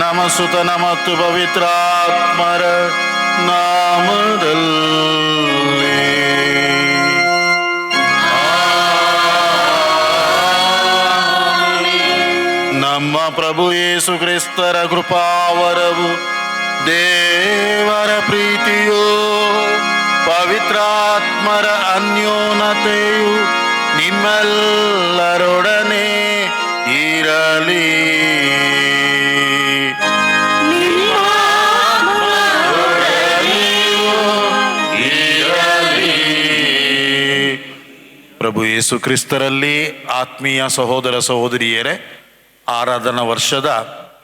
ನಮ ಸುತನ ಮತ್ತು ಪವಿತ್ರಾತ್ಮರ ನಾಮದಲ್ಲಿ ನಮ್ಮ ಪ್ರಭು ಯೇಸು ಕ್ರಿಸ್ತರ ಕೃಪಾವರವು ದೇವರ ಪ್ರೀತಿಯು ಪವಿತ್ರಾತ್ಮರ ಅನ್ಯೋನ್ಯತೆಯು ನಿಮ್ಮೆಲ್ಲರೊಡನೆ ಇರಲಿ. ಪ್ರಭು ಯೇಸು ಕ್ರಿಸ್ತರಲ್ಲಿ ಆತ್ಮೀಯ ಸಹೋದರ ಸಹೋದರಿಯರೇ, ಆರಾಧನಾ ವರ್ಷದ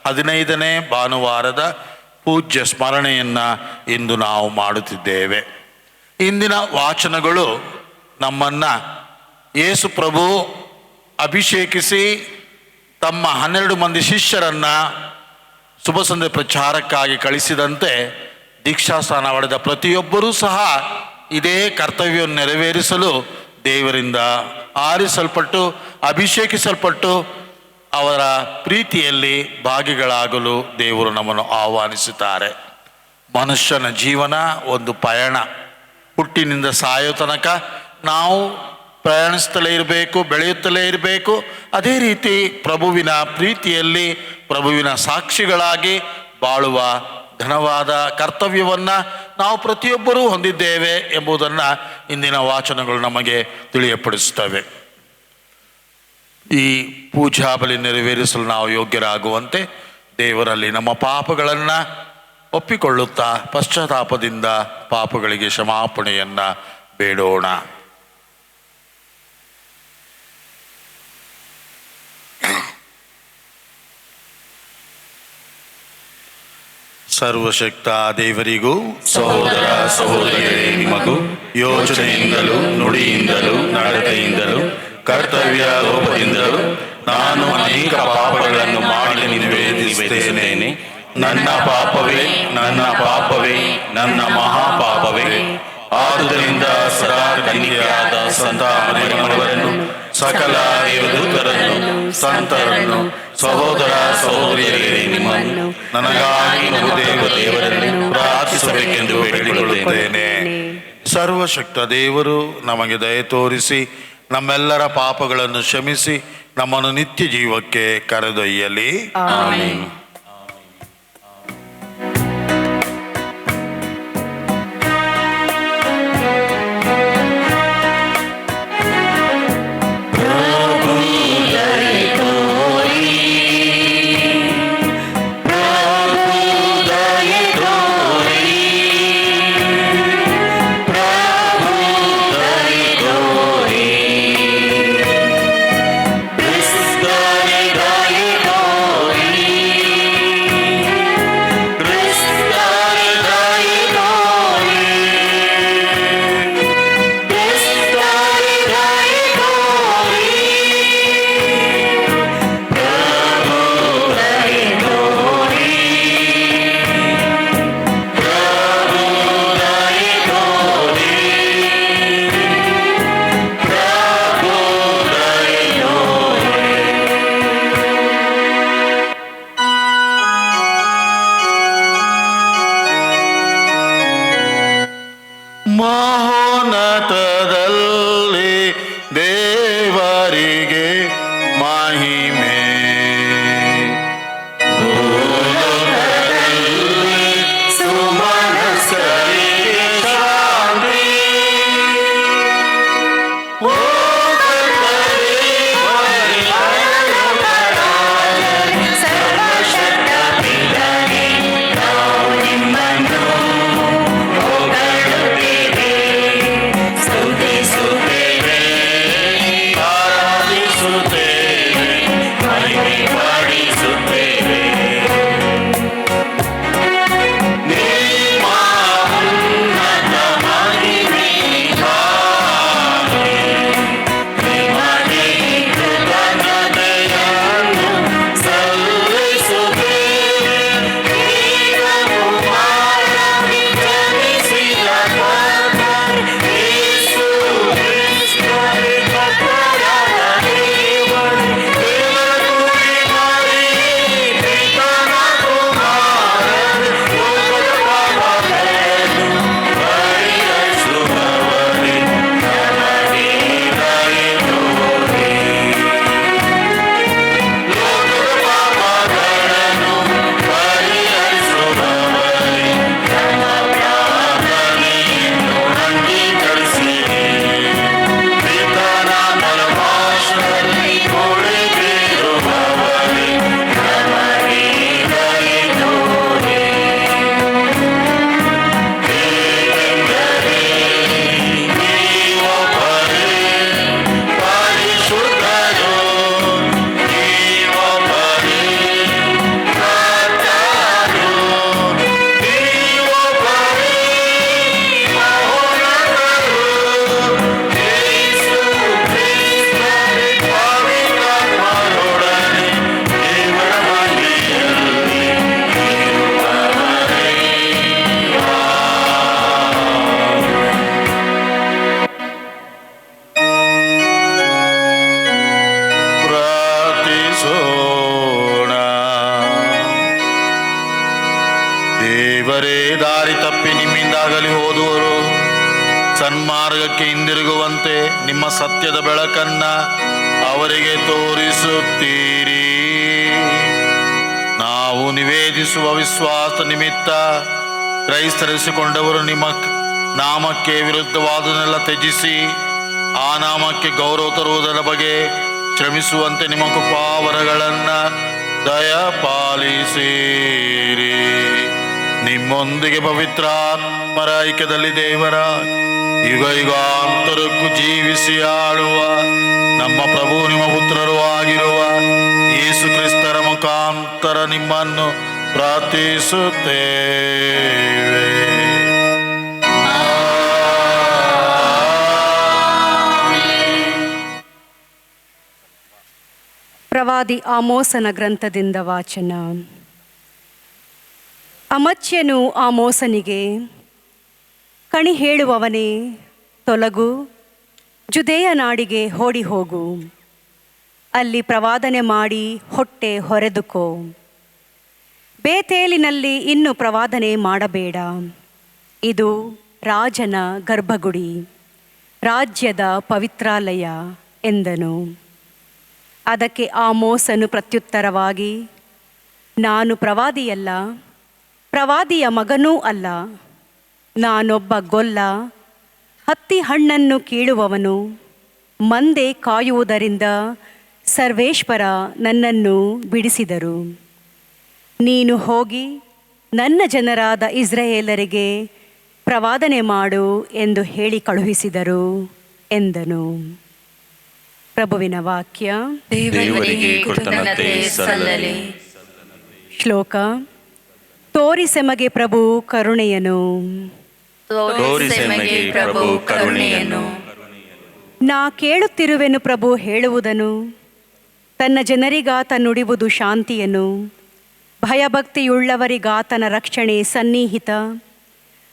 15ನೇ ಭಾನುವಾರದ ಪೂಜ್ಯ ಸ್ಮರಣೆಯನ್ನು ಇಂದು ನಾವು ಮಾಡುತ್ತಿದ್ದೇವೆ. ಇಂದಿನ ವಾಚನಗಳು ನಮ್ಮನ್ನು ಯೇಸು ಪ್ರಭು ಅಭಿಷೇಕಿಸಿ ತಮ್ಮ 12 ಮಂದಿ ಶಿಷ್ಯರನ್ನು ಶುಭ ಸಂದೇಶ ಪ್ರಚಾರಕ್ಕಾಗಿ ಕಳಿಸಿದಂತೆ ದೀಕ್ಷಾಸ್ನಾನ ಪಡೆದ ಪ್ರತಿಯೊಬ್ಬರೂ ಸಹ ಇದೇ ಕರ್ತವ್ಯವನ್ನು ನೆರವೇರಿಸಲು ದೇವರಿಂದ ಆರಿಸಲ್ಪಟ್ಟು ಅಭಿಷೇಕಿಸಲ್ಪಟ್ಟು ಅವರ ಪ್ರೀತಿಯಲ್ಲಿ ಭಾಗಿಗಳಾಗಲು ದೇವರು ನಮ್ಮನ್ನು ಆಹ್ವಾನಿಸುತ್ತಾರೆ. ಮನುಷ್ಯನ ಜೀವನ ಒಂದು ಪಯಣ. ಹುಟ್ಟಿನಿಂದ ಸಾಯೋ ತನಕ ನಾವು ಪ್ರಯಾಣಿಸ್ತಲೇ ಇರಬೇಕು, ಬೆಳೆಯುತ್ತಲೇ ಇರಬೇಕು. ಅದೇ ರೀತಿ ಪ್ರಭುವಿನ ಪ್ರೀತಿಯಲ್ಲಿ ಪ್ರಭುವಿನ ಸಾಕ್ಷಿಗಳಾಗಿ ಬಾಳುವ ಘನವಾದ ಕರ್ತವ್ಯವನ್ನು ನಾವು ಪ್ರತಿಯೊಬ್ಬರೂ ಹೊಂದಿದ್ದೇವೆ ಎಂಬುದನ್ನು ಇಂದಿನ ವಾಚನಗಳು ನಮಗೆ ತಿಳಿಯಪಡಿಸುತ್ತವೆ. ಈ ಪೂಜಾ ಬಲಿ ನೆರವೇರಿಸಲು ನಾವು ಯೋಗ್ಯರಾಗುವಂತೆ ದೇವರಲ್ಲಿ ನಮ್ಮ ಪಾಪಗಳನ್ನು ಒಪ್ಪಿಕೊಳ್ಳುತ್ತಾ ಪಶ್ಚಾತ್ತಾಪದಿಂದ ಪಾಪಗಳಿಗೆ ಕ್ಷಮಾಪಣೆಯನ್ನು ಬೇಡೋಣ. ಸರ್ವಶಕ್ತ ದೇವರಿಗೂ ಸಹೋದರ ಸಹೋದರಿಯರೇ ನಿಮಗೂ ಯೋಚನೆಯಿಂದಲೂ ನುಡಿಯಿಂದಲೂ ನಡತೆಯಿಂದಲೂ ಕರ್ತವ್ಯ ಲೋಪದಿಂದಲೂ ನಾನು ಅನೇಕ ಪಾಪಗಳನ್ನು ಮಾಡಿ ನಿವೇದಿಸುತ್ತೇನೆ. ನನ್ನ ಪಾಪವೇ, ನನ್ನ ಪಾಪವೇ, ನನ್ನ ಮಹಾಪಾಪವೇ. ಆದುದರಿಂದ ಸದಾ ಕನ್ನಿಕೆಯಾದ ಸಂತ ಮರಿಯಮ್ಮನವರನ್ನು, ಸಕಲ ದೇವದೂತರನ್ನು, ಸಂತರನ್ನು, ಸಹೋದರ ಸಹೋದರಿಯರೇ ನಿಮ್ಮನ್ನು ನನಗಾಗಿ ದೇವರಲ್ಲಿ ಪ್ರಾರ್ಥಿಸಬೇಕೆಂದು ಬೇಡಿಕೊಳ್ಳುತ್ತೇನೆ. ಸರ್ವಶಕ್ತ ದೇವರು ನಮಗೆ ದಯೆ ತೋರಿಸಿ ನಮ್ಮೆಲ್ಲರ ಪಾಪಗಳನ್ನು ಕ್ಷಮಿಸಿ ನಮ್ಮನ್ನು ನಿತ್ಯ ಜೀವಕ್ಕೆ ಕರೆದೊಯ್ಯಲಿ. ಆಮೆನ್. ಮಾರ್ಗಕ್ಕೆ ಹಿಂದಿರುಗುವಂತೆ ನಿಮ್ಮ ಸತ್ಯದ ಬೆಳಕನ್ನ ಅವರಿಗೆ ತೋರಿಸುತ್ತೀರಿ. ನಾವು ನಿವೇದಿಸುವ ವಿಶ್ವಾಸ ನಿಮಿತ್ತ ಕ್ರೈಸ್ತರಿಸಿಕೊಂಡವರು ನಿಮ್ಮ ನಾಮಕ್ಕೆ ವಿರುದ್ಧವಾದನ್ನೆಲ್ಲ ತ್ಯಜಿಸಿ ಆ ನಾಮಕ್ಕೆ ಗೌರವ ತರುವುದರ ಬಗ್ಗೆ ಶ್ರಮಿಸುವಂತೆ ನಿಮ್ಮ ಕೃಪಾವರಗಳನ್ನ ದಯಪಾಲಿಸಿರಿ. ನಿಮ್ಮೊಂದಿಗೆ ಪವಿತ್ರಾತ್ಮರ ಐಕ್ಯದಲ್ಲಿ ದೇವರ ಯುಗ ಯುಗಾಂತರಕ್ಕೂ ಜೀವಿಸಿ ಆಳುವ ನಮ್ಮ ಪ್ರಭು ನಿಮ್ಮ ಪುತ್ರರು ಆಗಿರುವ ಯೇಸು ಕ್ರಿಸ್ತರ ಮುಖಾಂತರ ನಿಮ್ಮನ್ನು ಪ್ರಾರ್ಥಿಸುತ್ತೇವೆ. ಪ್ರವಾದಿ ಆಮೋಸನ ಗ್ರಂಥದಿಂದ ವಾಚನ. ಅಮಚ್ಯನು ಆಮೋಸನಿಗೆ, ಕಣಿ ಹೇಳುವವನೇ ತೊಲಗು, ಜುದೇಯ ನಾಡಿಗೆ ಓಡಿ ಹೋಗು, ಅಲ್ಲಿ ಪ್ರವಾದನೆ ಮಾಡಿ ಹೊಟ್ಟೆ ಹೊರೆದುಕೋ. ಬೇತೇಲಿನಲ್ಲಿ ಇನ್ನು ಪ್ರವಾದನೆ ಮಾಡಬೇಡ, ಇದು ರಾಜನ ಗರ್ಭಗುಡಿ, ರಾಜ್ಯದ ಪವಿತ್ರಾಲಯ ಎಂದನು. ಅದಕ್ಕೆ ಆಮೋಸನು ಪ್ರತ್ಯುತ್ತರವಾಗಿ, ನಾನು ಪ್ರವಾದಿಯಲ್ಲ, ಪ್ರವಾದಿಯ ಮಗನೂ ಅಲ್ಲ, ನಾನೊಬ್ಬ ಗೊಲ್ಲ, ಹತ್ತಿ ಹಣ್ಣನ್ನು ಕೀಳುವವನು. ಮಂದೆ ಕಾಯುವುದರಿಂದ ಸರ್ವೇಶ್ವರ ನನ್ನನ್ನು ಬಿಡಿಸಿದರು. ನೀನು ಹೋಗಿ ನನ್ನ ಜನರಾದ ಇಸ್ರಾಯೇಲರಿಗೆ ಪ್ರವಾದನೆ ಮಾಡು ಎಂದು ಹೇಳಿ ಕಳುಹಿಸಿದರು ಎಂದನು. ಪ್ರಭುವಿನ ವಾಕ್ಯ. ದೇವರಿಗೆ ಕೃತಜ್ಞತೆ ಸಲ್ಲಲಿ. ಶ್ಲೋಕ. ತೋರಿಸೆಮಗೆ ಪ್ರಭು ಕರುಣೆಯನು, ತೋರಿಸೆಮಗೆ ಪ್ರಭು ಕರುಣೆಯನ್ನು. ನಾ ಕೇಳುತ್ತಿರುವೆನು ಪ್ರಭು ಹೇಳುವುದನು, ತನ್ನ ಜನರಿಗಾತ ನುಡಿವುದು ಶಾಂತಿಯನು. ಭಯಭಕ್ತಿಯುಳ್ಳವರಿಗಾತನ ರಕ್ಷಣೆ ಸನ್ನಿಹಿತ,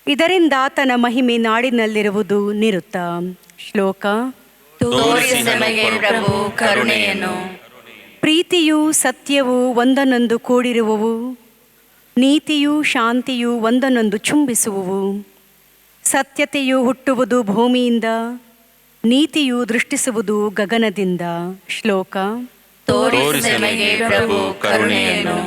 ಇದರಿಂದಾತನ ಮಹಿಮೆ ನಾಡಿನಲ್ಲಿರುವುದು ನಿರುತ್ತ. ಶ್ಲೋಕ. ತೋರಿಸೆಮಗೆ ಪ್ರಭು ಕರುಣೆಯನ್ನು. ಪ್ರೀತಿಯೂ ಸತ್ಯವೂ ಒಂದನ್ನೊಂದು ಕೂಡಿರುವವು, ನೀತಿಯೂ ಶಾಂತಿಯೂ ಒಂದನ್ನೊಂದು ಚುಂಬಿಸುವವು. ಸತ್ಯತೆಯು ಹುಟ್ಟುವುದು ಭೂಮಿಯಿಂದ, ನೀತಿಯು ದೃಷ್ಟಿಸುವುದು ಗಗನದಿಂದ. ಶ್ಲೋಕ. ತೋರಿಸೆಮಗೆ ಪ್ರಭು ಕರುಣೆಯನ್ನು.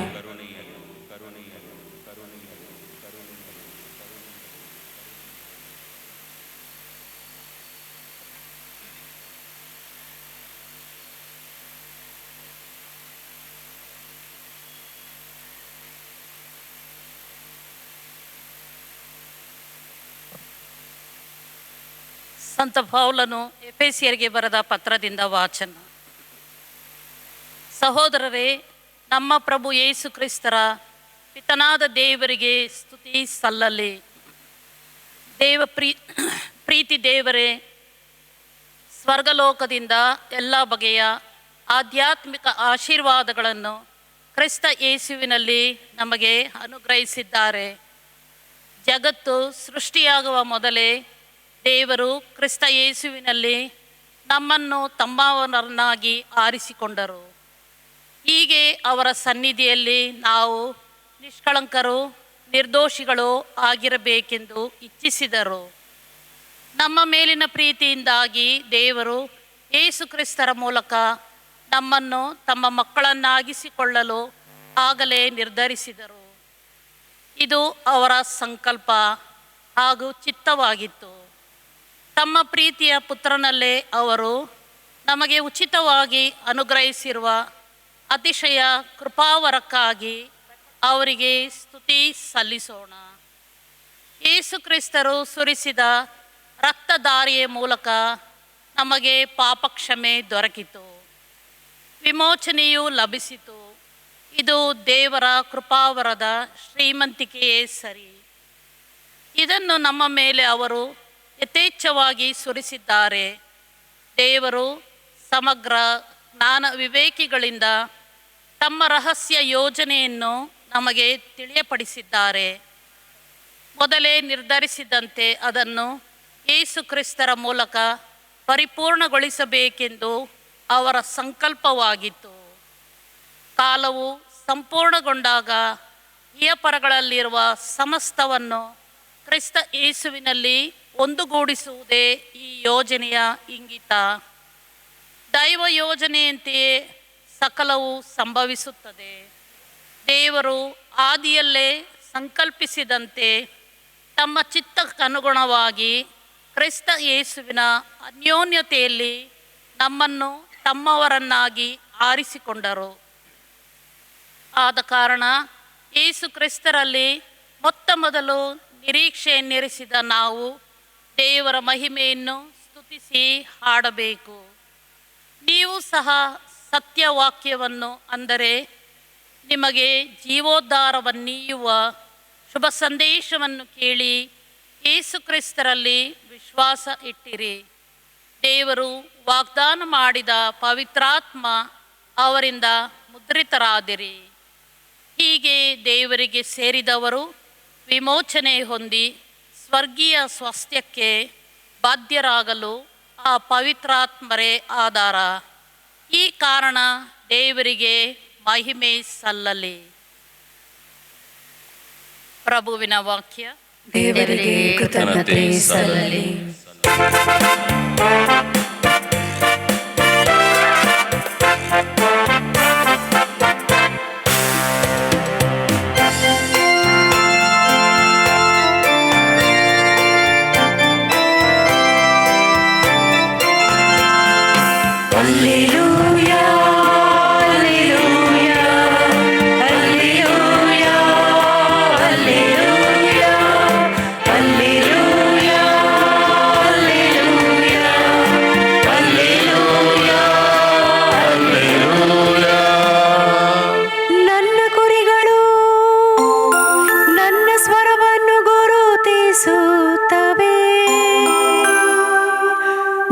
ಸಂತ ಪೌಲನು ಎಫೆಸಿಯರಿಗೆ ಬರೆದ ಪತ್ರದಿಂದ ವಾಚನ. ಸಹೋದರರೇ, ನಮ್ಮ ಪ್ರಭು ಯೇಸು ಕ್ರಿಸ್ತರ ಪಿತನಾದ ದೇವರಿಗೆ ಸ್ತುತಿ ಸಲ್ಲಲಿ. ಪ್ರೀತಿ ದೇವರೇ, ಸ್ವರ್ಗಲೋಕದಿಂದ ಎಲ್ಲ ಬಗೆಯ ಆಧ್ಯಾತ್ಮಿಕ ಆಶೀರ್ವಾದಗಳನ್ನು ಕ್ರಿಸ್ತ ಯೇಸುವಿನಲ್ಲಿ ನಮಗೆ ಅನುಗ್ರಹಿಸಿದ್ದಾರೆ. ಜಗತ್ತು ಸೃಷ್ಟಿಯಾಗುವ ಮೊದಲೇ ದೇವರು ಕ್ರಿಸ್ತ ಯೇಸುವಿನಲ್ಲಿ ನಮ್ಮನ್ನು ತಮ್ಮವರನ್ನಾಗಿ ಆರಿಸಿಕೊಂಡರು. ಹೀಗೆ ಅವರ ಸನ್ನಿಧಿಯಲ್ಲಿ ನಾವು ನಿಷ್ಕಳಂಕರು, ನಿರ್ದೋಷಿಗಳು ಆಗಿರಬೇಕೆಂದು ಇಚ್ಛಿಸಿದರು. ನಮ್ಮ ಮೇಲಿನ ಪ್ರೀತಿಯಿಂದಾಗಿ ದೇವರು ಯೇಸು ಕ್ರಿಸ್ತರ ಮೂಲಕ ನಮ್ಮನ್ನು ತಮ್ಮ ಮಕ್ಕಳನ್ನಾಗಿಸಿಕೊಳ್ಳಲು ಆಗಲೇ ನಿರ್ಧರಿಸಿದರು. ಇದು ಅವರ ಸಂಕಲ್ಪ ಹಾಗೂ ಚಿತ್ತವಾಗಿತ್ತು. ತಮ್ಮ ಪ್ರೀತಿಯ ಪುತ್ರನಲ್ಲೇ ಅವರು ನಮಗೆ ಉಚಿತವಾಗಿ ಅನುಗ್ರಹಿಸಿರುವ ಅತಿಶಯ ಕೃಪಾವರಕ್ಕಾಗಿ ಅವರಿಗೆ ಸ್ತುತಿ ಸಲ್ಲಿಸೋಣ. ಯೇಸು ಕ್ರಿಸ್ತರು ಸುರಿಸಿದ ರಕ್ತಧಾರೆಯ ಮೂಲಕ ನಮಗೆ ಪಾಪಕ್ಷಮೆ ದೊರಕಿತು, ವಿಮೋಚನೆಯು ಲಭಿಸಿತು. ಇದು ದೇವರ ಕೃಪಾವರದ ಶ್ರೀಮಂತಿಕೆಯೇ ಸರಿ. ಇದನ್ನು ನಮ್ಮ ಮೇಲೆ ಅವರು ಯಥೇಚ್ಛವಾಗಿ ಸುರಿಸಿದ್ದಾರೆ. ದೇವರು ಸಮಗ್ರ ಜ್ಞಾನ ವಿವೇಕಿಗಳಿಂದ ತಮ್ಮ ರಹಸ್ಯ ಯೋಜನೆಯನ್ನು ನಮಗೆ ತಿಳಿಯಪಡಿಸಿದ್ದಾರೆ. ಮೊದಲೇ ನಿರ್ಧರಿಸಿದಂತೆ ಅದನ್ನು ಯೇಸು ಕ್ರಿಸ್ತರ ಮೂಲಕ ಪರಿಪೂರ್ಣಗೊಳಿಸಬೇಕೆಂದು ಅವರ ಸಂಕಲ್ಪವಾಗಿತ್ತು. ಕಾಲವು ಸಂಪೂರ್ಣಗೊಂಡಾಗ ಇಹಪರಗಳಲ್ಲಿರುವ ಸಮಸ್ತವನ್ನು ಕ್ರಿಸ್ತ ಯೇಸುವಿನಲ್ಲಿ ಒಂದುಗೂಡಿಸುವುದೇ ಈ ಯೋಜನೆಯ ಇಂಗಿತ. ದೈವ ಯೋಜನೆಯಂತೆಯೇ ಸಕಲವು ಸಂಭವಿಸುತ್ತದೆ. ದೇವರು ಆದಿಯಲ್ಲೇ ಸಂಕಲ್ಪಿಸಿದಂತೆ ತಮ್ಮ ಚಿತ್ತಕ್ಕನುಗುಣವಾಗಿ ಕ್ರಿಸ್ತ ಯೇಸುವಿನ ಅನ್ಯೋನ್ಯತೆಯಲ್ಲಿ ನಮ್ಮನ್ನು ತಮ್ಮವರನ್ನಾಗಿ ಆರಿಸಿಕೊಂಡರು. ಆದ ಕಾರಣ ಯೇಸು ಕ್ರಿಸ್ತರಲ್ಲಿ ಮೊತ್ತ ಮೊದಲು ನಿರೀಕ್ಷೆಯನ್ನಿರಿಸಿದ ನಾವು ದೇವರ ಮಹಿಮೆಯನ್ನು ಸ್ತುತಿಸಿ ಹಾಡಬೇಕು. ನೀವು ಸಹ ಸತ್ಯವಾಕ್ಯವನ್ನು, ಅಂದರೆ ನಿಮಗೆ ಜೀವೋದ್ಧಾರವನ್ನೀಯುವ ಶುಭ ಸಂದೇಶವನ್ನು ಕೇಳಿ ಯೇಸು ಕ್ರಿಸ್ತರಲ್ಲಿ ವಿಶ್ವಾಸ ಇಟ್ಟಿರಿ. ದೇವರು ವಾಗ್ದಾನ ಮಾಡಿದ ಪವಿತ್ರಾತ್ಮ ಅವರಿಂದ ಮುದ್ರಿತರಾದಿರಿ. ಹೀಗೆ ದೇವರಿಗೆ ಸೇರಿದವರು ವಿಮೋಚನೆ ಹೊಂದಿ ಸ್ವರ್ಗೀಯ ಸ್ವಾಸ್ಥ್ಯಕ್ಕೆ ಬಾಧ್ಯರಾಗಲು ಆ ಪವಿತ್ರಾತ್ಮರೇ ಆಧಾರ. ಈ ಕಾರಣ ದೇವರಿಗೆ ಮಹಿಮೆ ಸಲ್ಲಲಿ. ಪ್ರಭುವಿನ ವಾಕ್ಯ. ದೇವರಿಗೆ ಕೃತಜ್ಞತೆ ಸಲ್ಲಲಿ.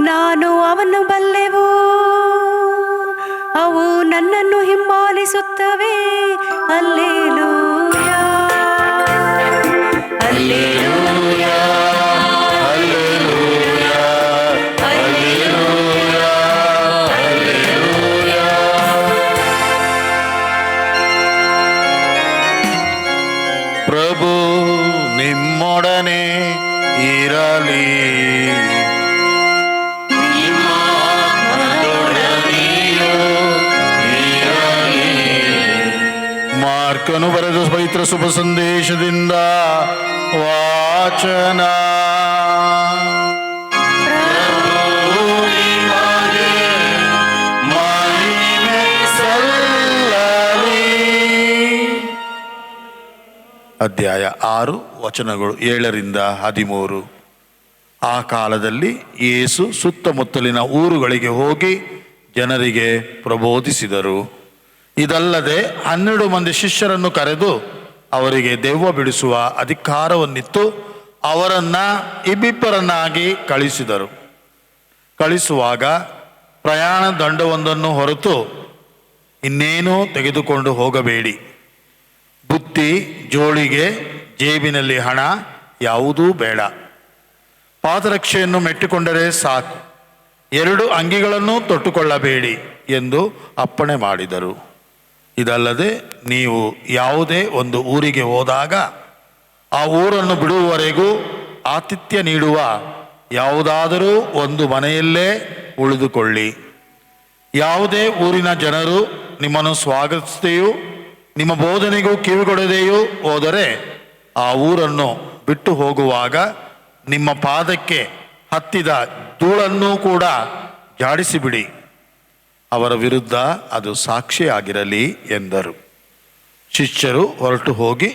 ನಾನು ಅವನ್ನು ಬಲ್ಲೆವು, ಅವು ನನ್ನನ್ನು ಹಿಂಬಾಲಿಸುತ್ತವೆ. ಹಲ್ಲೆಲೂಯಾ, ಹಲ್ಲೆಲೂಯಾ, ಹಲ್ಲೆಲೂಯಾ, ಹಲ್ಲೆಲೂಯಾ, ಹಲ್ಲೆಲೂಯಾ. ಪ್ರಭು ನಿಮ್ಮೊಡನೆ ಇರಲಿ. ಮಾರ್ಕನು ಬರೆದ ಪವಿತ್ರ ಶುಭ ಸಂದೇಶದಿಂದ ವಾಚನ. ಅಧ್ಯಾಯ 6 ವಚನಗಳು 7-13. ಆ ಕಾಲದಲ್ಲಿ ಯೇಸು ಸುತ್ತಮುತ್ತಲಿನ ಊರುಗಳಿಗೆ ಹೋಗಿ ಜನರಿಗೆ ಪ್ರಬೋಧಿಸಿದರು. ಇದಲ್ಲದೆ 12 ಮಂದಿ ಶಿಷ್ಯರನ್ನು ಕರೆದು ಅವರಿಗೆ ದೆವ್ವ ಬಿಡಿಸುವ ಅಧಿಕಾರವನ್ನಿತ್ತು ಅವರನ್ನು ಇಬ್ಬಿಬ್ಬರನ್ನಾಗಿ ಕಳಿಸುವಾಗ ಪ್ರಯಾಣ ದಂಡವೊಂದನ್ನು ಹೊರತು ಇನ್ನೇನೂ ತೆಗೆದುಕೊಂಡು ಹೋಗಬೇಡಿ. ಬುತ್ತಿ, ಜೋಳಿಗೆ, ಜೇಬಿನಲ್ಲಿ ಹಣ ಯಾವುದೂ ಬೇಡ. ಪಾದರಕ್ಷೆಯನ್ನು ಮೆಟ್ಟಿಕೊಂಡರೆ ಸಾಕು. 2 ಅಂಗಿಗಳನ್ನು ತೊಟ್ಟುಕೊಳ್ಳಬೇಡಿ ಎಂದು ಅಪ್ಪಣೆ ಮಾಡಿದರು. ಇದಲ್ಲದೆ ನೀವು ಯಾವುದೇ ಒಂದು ಊರಿಗೆ ಹೋದಾಗ ಆ ಊರನ್ನು ಬಿಡುವವರೆಗೂ ಆತಿಥ್ಯ ನೀಡುವ ಯಾವುದಾದರೂ ಒಂದು ಮನೆಯಲ್ಲೇ ಉಳಿದುಕೊಳ್ಳಿ. ಯಾವುದೇ ಊರಿನ ಜನರು ನಿಮ್ಮನ್ನು ಸ್ವಾಗತಿಸದೆಯೂ ನಿಮ್ಮ ಬೋಧನೆಗೂ ಕಿವಿಗೊಡದೆಯೂ ಹೋದರೆ ಆ ಊರನ್ನು ಬಿಟ್ಟು ಹೋಗುವಾಗ ನಿಮ್ಮ ಪಾದಕ್ಕೆ ಹತ್ತಿದ ಧೂಳನ್ನೂ ಕೂಡ ಜಾಡಿಸಿಬಿಡಿ. ಅವರ ವಿರುದ್ಧ ಅದು ಸಾಕ್ಷಿಯಾಗಿರಲಿ ಎಂದರು. ಶಿಷ್ಯರು ಹೊರಟು ಹೋಗಿ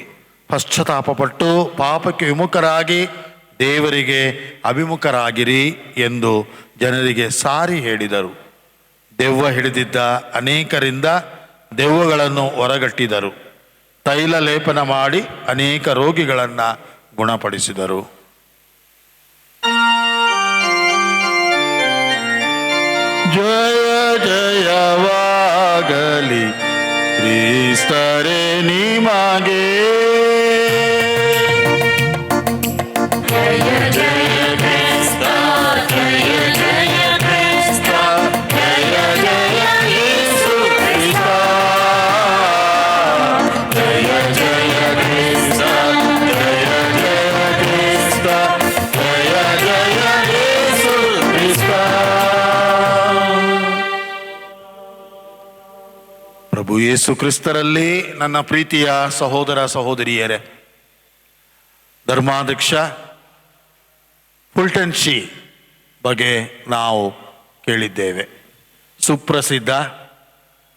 ಪಶ್ಚಾತ್ತಾಪಪಟ್ಟು ಪಾಪಕ್ಕೆ ವಿಮುಖರಾಗಿ ದೇವರಿಗೆ ಅಭಿಮುಖರಾಗಿರಿ ಎಂದು ಜನರಿಗೆ ಸಾರಿ ಹೇಳಿದರು. ದೆವ್ವ ಹಿಡಿದಿದ್ದ ಅನೇಕರಿಂದ ದೆವ್ವಗಳನ್ನು ಹೊರಗಟ್ಟಿದರು. ತೈಲ ಲೇಪನ ಮಾಡಿ ಅನೇಕ ರೋಗಿಗಳನ್ನು ಗುಣಪಡಿಸಿದರು. ಜಯ ಜಯವಾಗಲಿ ಕ್ರಿಸ್ತರೇ ನಿಮಗೆ. ಜಯ ಜಯ ಕ್ರಿಸ್ತ, ಜಯ ಜಯ ಕ್ರಿಸ್ತ, ಜಯ ಜಯ ಯೇಸು ಕ್ರಿಸ್ತ. ಜಯ ಜಯ ಕ್ರಿಸ್ತ, ಜಯ ಜಯ ಕ್ರಿಸ್ತ, ಜಯ ಜಯ ಪ್ರಭು ಯೇಸು ಕ್ರಿಸ್ತರಲ್ಲಿ ನನ್ನ ಪ್ರೀತಿಯ ಸಹೋದರ ಸಹೋದರಿಯರೇ, ಧರ್ಮಾಧ್ಯಕ್ಷ ಫುಲ್ಟನ್ಶಿ ಬಗ್ಗೆ ನಾವು ಕೇಳಿದ್ದೇವೆ. ಸುಪ್ರಸಿದ್ಧ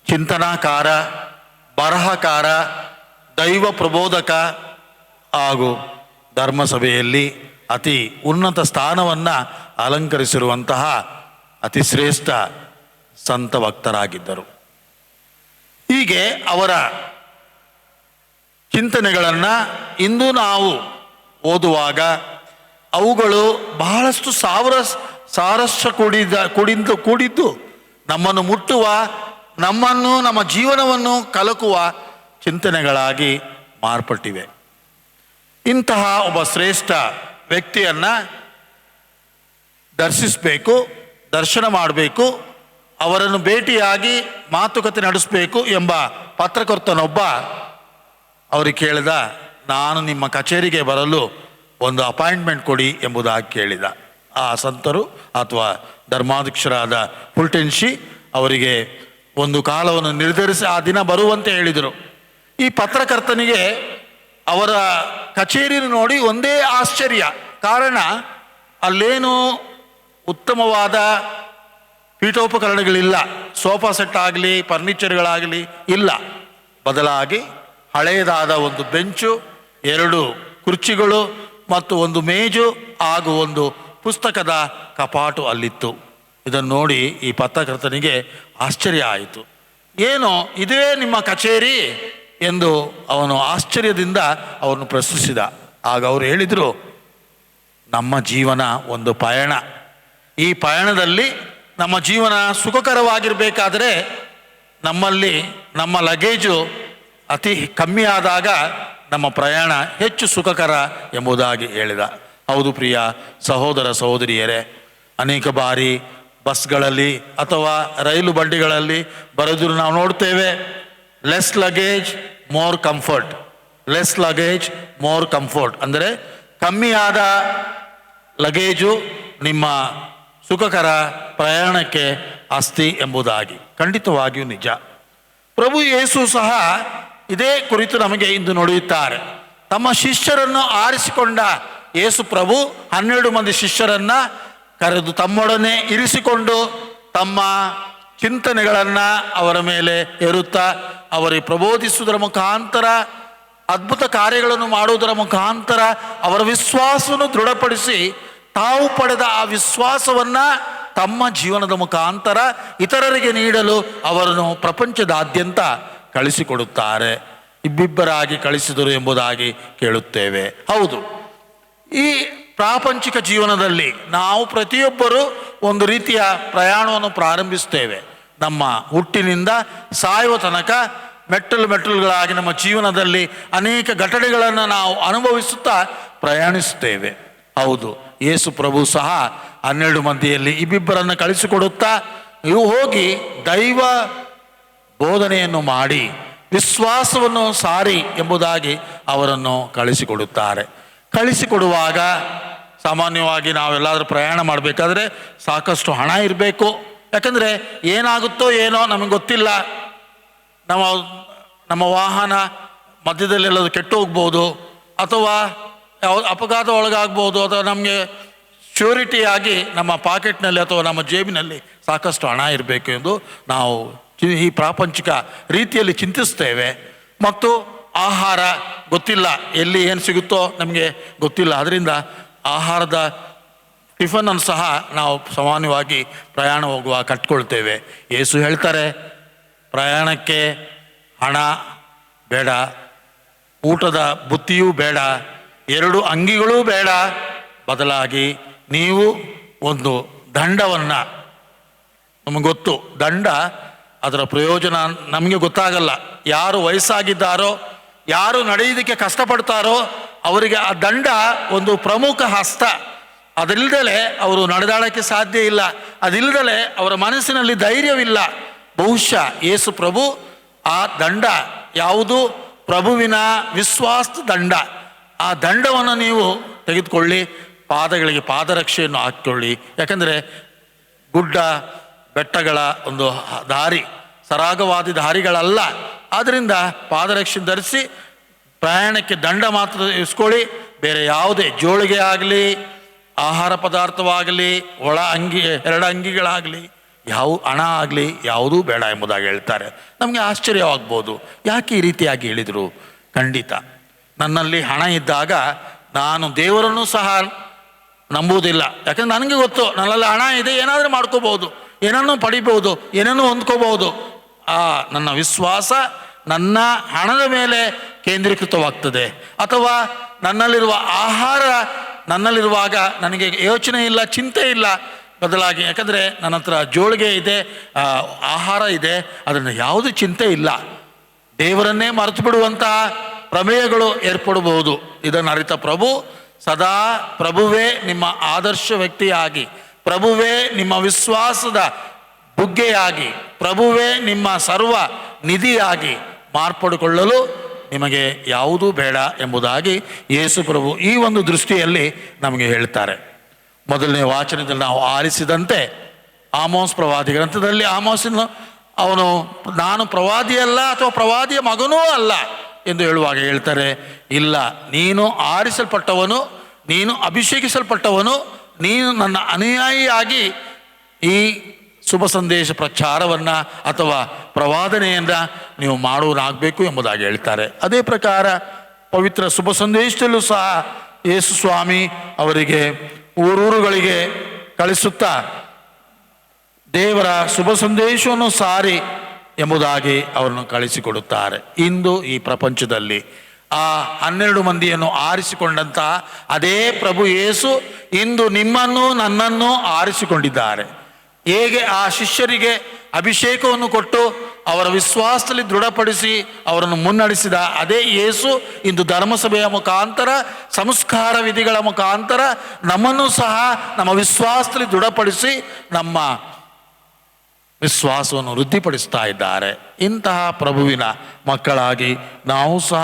ಚಿಂತನಾಕಾರ, ಬರಹಕಾರ, ದೈವ ಪ್ರಬೋಧಕ ಹಾಗೂ ಧರ್ಮಸಭೆಯಲ್ಲಿ ಅತಿ ಉನ್ನತ ಸ್ಥಾನವನ್ನು ಅಲಂಕರಿಸಿರುವಂತಹ ಅತಿಶ್ರೇಷ್ಠ ಸಂತ ಭಕ್ತರಾಗಿದ್ದರು. ಹೀಗೆ ಅವರ ಚಿಂತನೆಗಳನ್ನು ಇಂದು ನಾವು ಓದುವಾಗ ಅವುಗಳು ಬಹಳಷ್ಟು ಸಾರಸ್ಯ ಕೂಡಿದ್ದು ನಮ್ಮನ್ನು ಮುಟ್ಟುವ, ನಮ್ಮನ್ನು ನಮ್ಮ ಜೀವನವನ್ನು ಕಲಕುವ ಚಿಂತನೆಗಳಾಗಿ ಮಾರ್ಪಟ್ಟಿವೆ. ಇಂತಹ ಒಬ್ಬ ಶ್ರೇಷ್ಠ ವ್ಯಕ್ತಿಯನ್ನು ದರ್ಶಿಸಬೇಕು, ದರ್ಶನ ಮಾಡಬೇಕು, ಅವರನ್ನು ಭೇಟಿಯಾಗಿ ಮಾತುಕತೆ ನಡೆಸಬೇಕು ಎಂಬ ಪತ್ರಕರ್ತನೊಬ್ಬ ಅವ್ರಿಗೆ ಕೇಳಿದ, ನಾನು ನಿಮ್ಮ ಕಚೇರಿಗೆ ಬರಲು ಒಂದು ಅಪಾಯಿಂಟ್ಮೆಂಟ್ ಕೊಡಿ ಎಂಬುದಾಗಿ ಕೇಳಿದ. ಆ ಸಂತರು ಅಥವಾ ಧರ್ಮಾಧ್ಯಕ್ಷರಾದ ಫುಲ್ಟನ್ಶಿ ಅವರಿಗೆ ಒಂದು ಕಾಲವನ್ನು ನಿರ್ಧರಿಸಿ ಆ ದಿನ ಬರುವಂತೆ ಹೇಳಿದರು. ಈ ಪತ್ರಕರ್ತನಿಗೆ ಅವರ ಕಚೇರಿಯನ್ನು ನೋಡಿ ಒಂದೇ ಆಶ್ಚರ್ಯ. ಕಾರಣ, ಅಲ್ಲೇನು ಉತ್ತಮವಾದ ಪೀಠೋಪಕರಣಗಳಿಲ್ಲ, ಸೋಫಾ ಸೆಟ್ ಆಗಲಿ ಫರ್ನಿಚರ್ಗಳಾಗಲಿ ಇಲ್ಲ. ಬದಲಾಗಿ ಹಳೆಯದಾದ ಒಂದು ಬೆಂಚು, 2 ಕುರ್ಚಿಗಳು ಮತ್ತು ಒಂದು ಮೇಜು ಹಾಗೂ ಒಂದು ಪುಸ್ತಕದ ಕಪಾಟು ಅಲ್ಲಿತ್ತು. ಇದನ್ನು ನೋಡಿ ಈ ಪತ್ರಕರ್ತನಿಗೆ ಆಶ್ಚರ್ಯ ಆಯಿತು. ಏನು, ಇದೇ ನಿಮ್ಮ ಕಚೇರಿ ಎಂದು ಅವನು ಆಶ್ಚರ್ಯದಿಂದ ಅವನು ಪ್ರಶ್ನಿಸಿದ. ಆಗ ಅವರು ಹೇಳಿದರು, ನಮ್ಮ ಜೀವನ ಒಂದು ಪಯಣ. ಈ ಪಯಣದಲ್ಲಿ ನಮ್ಮ ಜೀವನ ಸುಖಕರವಾಗಿರಬೇಕಾದರೆ ನಮ್ಮಲ್ಲಿ ನಮ್ಮ ಲಗೇಜು ಅತಿ ಕಮ್ಮಿ ಆದಾಗ ನಮ್ಮ ಪ್ರಯಾಣ ಹೆಚ್ಚು ಸುಖಕರ ಎಂಬುದಾಗಿ ಹೇಳಿದ. ಹೌದು ಪ್ರಿಯ ಸಹೋದರ ಸಹೋದರಿಯರೇ, ಅನೇಕ ಬಾರಿ ಬಸ್ಗಳಲ್ಲಿ ಅಥವಾ ರೈಲು ಬಂಡಿಗಳಲ್ಲಿ ಬರೋದನ್ನು ನಾವು ನೋಡ್ತೇವೆ. Less luggage more comfort, less luggage more comfort, ಅಂದರೆ ಕಮ್ಮಿಯಾದ ಲಗೇಜು ನಿಮ್ಮ ಸುಖಕರ ಪ್ರಯಾಣಕ್ಕೆ ಆಸ್ತಿ ಎಂಬುದಾಗಿ. ಖಂಡಿತವಾಗಿಯೂ ನಿಜ. ಪ್ರಭು ಯೇಸು ಸಹ ಇದೇ ಕುರಿತು ನಮಗೆ ಇಂದು ನುಡಿಯುತ್ತಾರೆ. ತಮ್ಮ ಶಿಷ್ಯರನ್ನು ಆರಿಸಿಕೊಂಡ ಯೇಸು ಪ್ರಭು 12 ಮಂದಿ ಶಿಷ್ಯರನ್ನು ಕರೆದು ತಮ್ಮೊಡನೆ ಇರಿಸಿಕೊಂಡು ತಮ್ಮ ಚಿಂತನೆಗಳನ್ನು ಅವರ ಮೇಲೆ ಹೇರುತ್ತಾ ಅವರಿಗೆ ಪ್ರಬೋಧಿಸುವುದರ ಮುಖಾಂತರ, ಅದ್ಭುತ ಕಾರ್ಯಗಳನ್ನು ಮಾಡುವುದರ ಮುಖಾಂತರ ಅವರ ವಿಶ್ವಾಸವನ್ನು ದೃಢಪಡಿಸಿ ತಾವು ಪಡೆದ ಆ ವಿಶ್ವಾಸವನ್ನು ತಮ್ಮ ಜೀವನದ ಮುಖಾಂತರ ಇತರರಿಗೆ ನೀಡಲು ಅವರನ್ನು ಪ್ರಪಂಚದಾದ್ಯಂತ ಕಳಿಸಿಕೊಡುತ್ತಾರೆ. ಇಬ್ಬಿಬ್ಬರಾಗಿ ಕಳಿಸಿದರು ಎಂಬುದಾಗಿ ಕೇಳುತ್ತೇವೆ. ಹೌದು, ಈ ಪ್ರಾಪಂಚಿಕ ಜೀವನದಲ್ಲಿ ನಾವು ಪ್ರತಿಯೊಬ್ಬರೂ ಒಂದು ರೀತಿಯ ಪ್ರಯಾಣವನ್ನು ಪ್ರಾರಂಭಿಸ್ತೇವೆ. ನಮ್ಮ ಹುಟ್ಟಿನಿಂದ ಸಾಯುವ ತನಕ ಮೆಟ್ಟಲುಗಳಾಗಿ ನಮ್ಮ ಜೀವನದಲ್ಲಿ ಅನೇಕ ಘಟನೆಗಳನ್ನು ನಾವು ಅನುಭವಿಸುತ್ತಾ ಪ್ರಯಾಣಿಸುತ್ತೇವೆ. ಹೌದು, ಯೇಸು ಪ್ರಭು ಸಹ 12 ಮಂದಿಯಲ್ಲಿ ಇಬ್ಬಿಬ್ಬರನ್ನು ಕಳಿಸಿಕೊಡುತ್ತಾ ನೀವು ಹೋಗಿ ದೈವ ಬೋಧನೆಯನ್ನು ಮಾಡಿ ವಿಶ್ವಾಸವನ್ನು ಸಾರಿ ಎಂಬುದಾಗಿ ಅವರನ್ನು ಕಳಿಸಿಕೊಡುತ್ತಾರೆ. ಕಳಿಸಿಕೊಡುವಾಗ ಸಾಮಾನ್ಯವಾಗಿ ನಾವೆಲ್ಲಾದರೂ ಪ್ರಯಾಣ ಮಾಡಬೇಕಾದ್ರೆ ಸಾಕಷ್ಟು ಹಣ ಇರಬೇಕು. ಯಾಕಂದರೆ ಏನಾಗುತ್ತೋ ಏನೋ ನಮಗೆ ಗೊತ್ತಿಲ್ಲ. ನಮ್ಮ ವಾಹನ ಮಧ್ಯದಲ್ಲೆಲ್ಲದು ಕೆಟ್ಟು ಹೋಗ್ಬೋದು, ಅಥವಾ ಯಾವ ಅಪಘಾತ ಒಳಗಾಗ್ಬೋದು, ಅಥವಾ ನಮಗೆ ಶ್ಯೂರಿಟಿಯಾಗಿ ನಮ್ಮ ಪಾಕೆಟ್ನಲ್ಲಿ ಅಥವಾ ನಮ್ಮ ಜೇಬಿನಲ್ಲಿ ಸಾಕಷ್ಟು ಹಣ ಇರಬೇಕು ಎಂದು ನಾವು ಈ ಪ್ರಾಪಂಚಿಕ ರೀತಿಯಲ್ಲಿ ಚಿಂತಿಸ್ತೇವೆ. ಮತ್ತು ಆಹಾರ ಗೊತ್ತಿಲ್ಲ, ಎಲ್ಲಿ ಏನು ಸಿಗುತ್ತೋ ನಮಗೆ ಗೊತ್ತಿಲ್ಲ. ಅದರಿಂದ ಆಹಾರದ ಟಿಫನನ್ನು ಸಹ ನಾವು ಸಾಮಾನ್ಯವಾಗಿ ಪ್ರಯಾಣ ಹೋಗುವ ಕಟ್ಕೊಳ್ತೇವೆ. ಯೇಸು ಹೇಳ್ತಾರೆ, ಪ್ರಯಾಣಕ್ಕೆ ಹಣ ಬೇಡ, ಊಟದ ಬುತ್ತಿಯೂ ಬೇಡ, 2 ಅಂಗಿಗಳೂ ಬೇಡ. ಬದಲಾಗಿ ನೀವು ಒಂದು ದಂಡವನ್ನು, ನಮಗೆ ಗೊತ್ತು ದಂಡ, ಅದರ ಪ್ರಯೋಜನ ನಮಗೆ ಗೊತ್ತಾಗಲ್ಲ. ಯಾರು ವಯಸ್ಸಾಗಿದ್ದಾರೋ, ಯಾರು ನಡೆಯೋದಕ್ಕೆ ಕಷ್ಟಪಡ್ತಾರೋ ಅವರಿಗೆ ಆ ದಂಡ ಒಂದು ಪ್ರಮುಖ ಹಸ್ತ. ಅದಿಲ್ಲದಲೇ ಅವರು ನಡೆದಾಡೋಕ್ಕೆ ಸಾಧ್ಯ ಇಲ್ಲ. ಅದಿಲ್ಲದಲೇ ಅವರ ಮನಸ್ಸಿನಲ್ಲಿ ಧೈರ್ಯವಿಲ್ಲ. ಬಹುಶಃ ಯೇಸು ಪ್ರಭು ಆ ದಂಡ ಯಾವುದು? ಪ್ರಭುವಿನ ವಿಶ್ವಾಸದ ದಂಡ. ಆ ದಂಡವನ್ನು ನೀವು ತೆಗೆದುಕೊಳ್ಳಿ, ಪಾದಗಳಿಗೆ ಪಾದರಕ್ಷೆಯನ್ನು ಹಾಕಿಕೊಳ್ಳಿ. ಯಾಕಂದರೆ ಗುಡ್ಡ ಬೆಟ್ಟಗಳ ಒಂದು ದಾರಿ, ಸರಾಗವಾದಿ ದಾರಿಗಳಲ್ಲ. ಆದ್ದರಿಂದ ಪಾದರಕ್ಷೆ ಧರಿಸಿ ಪ್ರಯಾಣಕ್ಕೆ ದಂಡ ಮಾತ್ರ ಇಸ್ಕೊಳ್ಳಿ. ಬೇರೆ ಯಾವುದೇ ಜೋಳಿಗೆ ಆಗಲಿ, ಆಹಾರ ಪದಾರ್ಥವಾಗಲಿ, ಒಳ ಅಂಗಿ, ಎರಡು ಅಂಗಿಗಳಾಗಲಿ, ಯಾವ ಹಣ ಆಗಲಿ ಯಾವುದೂ ಬೇಡ ಎಂಬುದಾಗಿ ಹೇಳ್ತಾರೆ. ನಮಗೆ ಆಶ್ಚರ್ಯವಾಗ್ಬೋದು, ಯಾಕೆ ಈ ರೀತಿಯಾಗಿ ಹೇಳಿದರು? ಖಂಡಿತ ನನ್ನಲ್ಲಿ ಹಣ ಇದ್ದಾಗ ನಾನು ದೇವರನ್ನು ಸಹ ನಂಬುವುದಿಲ್ಲ. ಯಾಕಂದ್ರೆ ನನಗೆ ಗೊತ್ತು ನನ್ನಲ್ಲಿ ಹಣ ಇದೆ, ಏನಾದರೂ ಮಾಡ್ಕೋಬಹುದು, ಏನನ್ನೂ ಪಡಿಬೋದು, ಏನನ್ನೂ ಹೊಂದ್ಕೋಬಹುದು. ನನ್ನ ವಿಶ್ವಾಸ ನನ್ನ ಹಣದ ಮೇಲೆ ಕೇಂದ್ರೀಕೃತವಾಗ್ತದೆ. ಅಥವಾ ನನ್ನಲ್ಲಿರುವ ಆಹಾರ ನನ್ನಲ್ಲಿರುವಾಗ ನನಗೆ ಯೋಚನೆ ಇಲ್ಲ, ಚಿಂತೆ ಇಲ್ಲ. ಬದಲಾಗಿ ಯಾಕಂದರೆ ನನ್ನ ಹತ್ರ ಜೋಳಿಗೆ ಇದೆ, ಆಹಾರ ಇದೆ, ಅದರಿಂದ ಯಾವುದೇ ಚಿಂತೆ ಇಲ್ಲ. ದೇವರನ್ನೇ ಮರೆತು ಬಿಡುವಂತಹ ಪ್ರಮೇಯಗಳು ಏರ್ಪಡಬಹುದು. ಇದನ್ನು ಅರಿತ ಪ್ರಭು ಸದಾ ಪ್ರಭುವೇ ನಿಮ್ಮ ಆದರ್ಶ ವ್ಯಕ್ತಿಯಾಗಿ, ಪ್ರಭುವೇ ನಿಮ್ಮ ವಿಶ್ವಾಸದ ಬುಗ್ಗೆಯಾಗಿ, ಪ್ರಭುವೇ ನಿಮ್ಮ ಸರ್ವ ನಿಧಿಯಾಗಿ ಮಾರ್ಪಡಿಕೊಳ್ಳಲು ನಿಮಗೆ ಯಾವುದೂ ಬೇಡ ಎಂಬುದಾಗಿ ಯೇಸು ಪ್ರಭು ಈ ಒಂದು ದೃಷ್ಟಿಯಲ್ಲಿ ನಮಗೆ ಹೇಳ್ತಾರೆ. ಮೊದಲನೇ ವಾಚನದಲ್ಲಿ ನಾವು ಆಲಿಸಿದಂತೆ ಆಮೋಸ್ ಪ್ರವಾದಿ ಗ್ರಂಥದಲ್ಲಿ ಆಮೋಸನು ಅವನು ನಾನು ಪ್ರವಾದಿಯಲ್ಲ ಅಥವಾ ಪ್ರವಾದಿಯ ಮಗನೂ ಅಲ್ಲ ಎಂದು ಹೇಳುವಾಗ ಹೇಳ್ತಾರೆ, ಇಲ್ಲ, ನೀನು ಆರಿಸಲ್ಪಟ್ಟವನು, ನೀನು ಅಭಿಷೇಕಿಸಲ್ಪಟ್ಟವನು, ನೀನು ನನ್ನ ಅನುಯಾಯಿಯಾಗಿ ಈ ಶುಭ ಸಂದೇಶ ಪ್ರಚಾರವನ್ನು ಅಥವಾ ಪ್ರವಾದನೆಯನ್ನು ನೀವು ಮಾಡುವನಾಗಬೇಕು ಎಂಬುದಾಗಿ ಹೇಳ್ತಾರೆ. ಅದೇ ಪ್ರಕಾರ ಪವಿತ್ರ ಶುಭ ಸಂದೇಶದಲ್ಲೂ ಸಹ ಯೇಸು ಸ್ವಾಮಿ ಅವರಿಗೆ ಊರೂರುಗಳಿಗೆ ಕಳಿಸುತ್ತಾ ದೇವರ ಶುಭ ಸಂದೇಶವನ್ನು ಸಾರಿ ಎಂಬುದಾಗಿ ಅವರನ್ನು ಕಳಿಸಿಕೊಡುತ್ತಾರೆ. ಇಂದು ಈ ಪ್ರಪಂಚದಲ್ಲಿ ಆ 12 ಮಂದಿಯನ್ನು ಆರಿಸಿಕೊಂಡಂತಹ ಅದೇ ಪ್ರಭು ಯೇಸು ಇಂದು ನಿಮ್ಮನ್ನು ನನ್ನನ್ನು ಆರಿಸಿಕೊಂಡಿದ್ದಾರೆ. ಹೇಗೆ ಆ ಶಿಷ್ಯರಿಗೆ ಅಭಿಷೇಕವನ್ನು ಕೊಟ್ಟು ಅವರ ವಿಶ್ವಾಸದಲ್ಲಿ ದೃಢಪಡಿಸಿ ಅವರನ್ನು ಮುನ್ನಡೆಸಿದ ಅದೇ ಯೇಸು ಇಂದು ಧರ್ಮಸಭೆಯ ಮುಖಾಂತರ, ಸಂಸ್ಕಾರ ವಿಧಿಗಳ ಮುಖಾಂತರ ನಮ್ಮನ್ನು ಸಹ ನಮ್ಮ ವಿಶ್ವಾಸದಲ್ಲಿ ದೃಢಪಡಿಸಿ ನಮ್ಮ ವಿಶ್ವಾಸವನ್ನು ವೃದ್ಧಿಪಡಿಸ್ತಾ ಇದ್ದಾರೆ. ಇಂತಹ ಪ್ರಭುವಿನ ಮಕ್ಕಳಾಗಿ ನಾವು ಸಹ